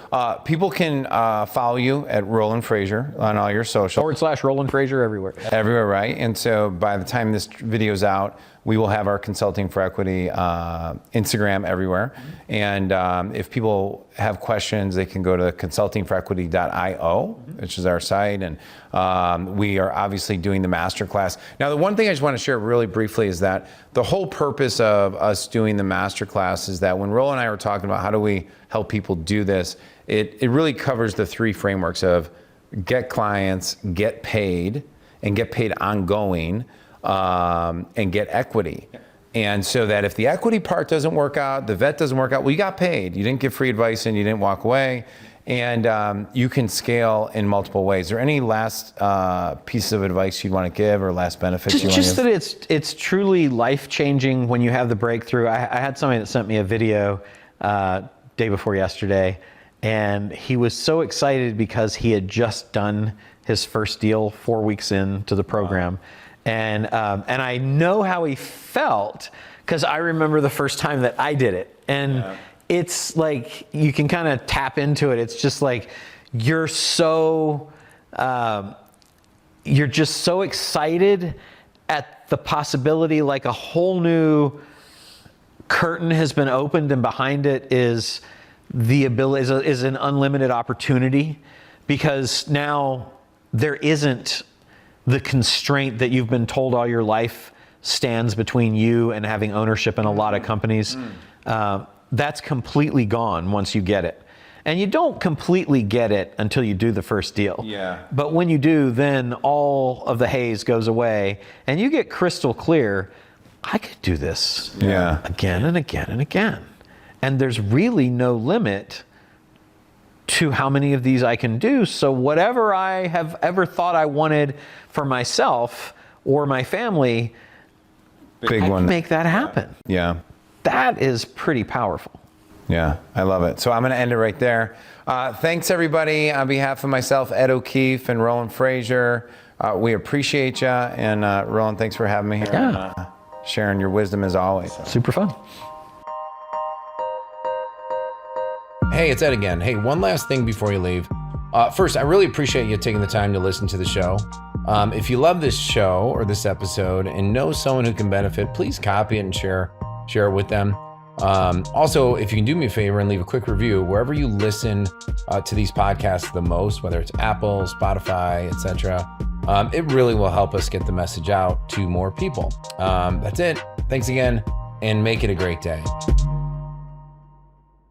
Speaker 1: people can follow you at Roland Frasier on all your social.
Speaker 2: / Roland Frasier everywhere.
Speaker 1: Everywhere, right? And so by the time this video's out, we will have our Consulting for Equity Instagram everywhere. And if people have questions, they can go to consultingforequity.io, which is our site. And we are obviously doing the masterclass. Now, the one thing I just want to share really briefly is that the whole purpose of us doing the masterclass is that when Roland and I were talking about how do we help people do this, it really covers the 3 frameworks of get clients, get paid, and get paid ongoing, and get equity. And so that if the equity part doesn't work out, the vet doesn't work out, well, you got paid. You didn't give free advice and you didn't walk away. And you can scale in multiple ways. Is there any last pieces of advice you'd want to give, or last benefits you want to give?
Speaker 2: Just that it's truly life-changing when you have the breakthrough. I had somebody that sent me a video day before yesterday, and he was so excited because he had just done his first deal 4 weeks into the program. Wow. And I know how he felt, because I remember the first time that I did it. And it's like, you can kind of tap into it. It's just like, you're just so excited at the possibility, like a whole new curtain has been opened, and behind it is the ability, is an unlimited opportunity, because now there isn't the constraint that you've been told all your life stands between you and having ownership in a lot of companies. that's completely gone once you get it. And you don't completely get it until you do the first deal.
Speaker 1: Yeah.
Speaker 2: But when you do, then all of the haze goes away and you get crystal clear. I could do this again and again and again. And there's really no limit to how many of these I can do. So whatever I have ever thought I wanted for myself or my family, I can make that happen.
Speaker 1: Yeah.
Speaker 2: That is pretty powerful.
Speaker 1: Yeah, I love it. So I'm going to end it right there. Thanks, everybody. On behalf of myself, Ed O'Keefe, and Roland Frasier, we appreciate you. And Roland, thanks for having me here.
Speaker 2: Yeah.
Speaker 1: And, sharing your wisdom as always.
Speaker 2: Super fun.
Speaker 1: Hey, it's Ed again. Hey, one last thing before you leave. First, I really appreciate you taking the time to listen to the show. If you love this show or this episode and know someone who can benefit, please copy it and share it with them. Also, if you can do me a favor and leave a quick review wherever you listen to these podcasts the most, whether it's Apple, Spotify, etc., it really will help us get the message out to more people. That's it. Thanks again, and make it a great day.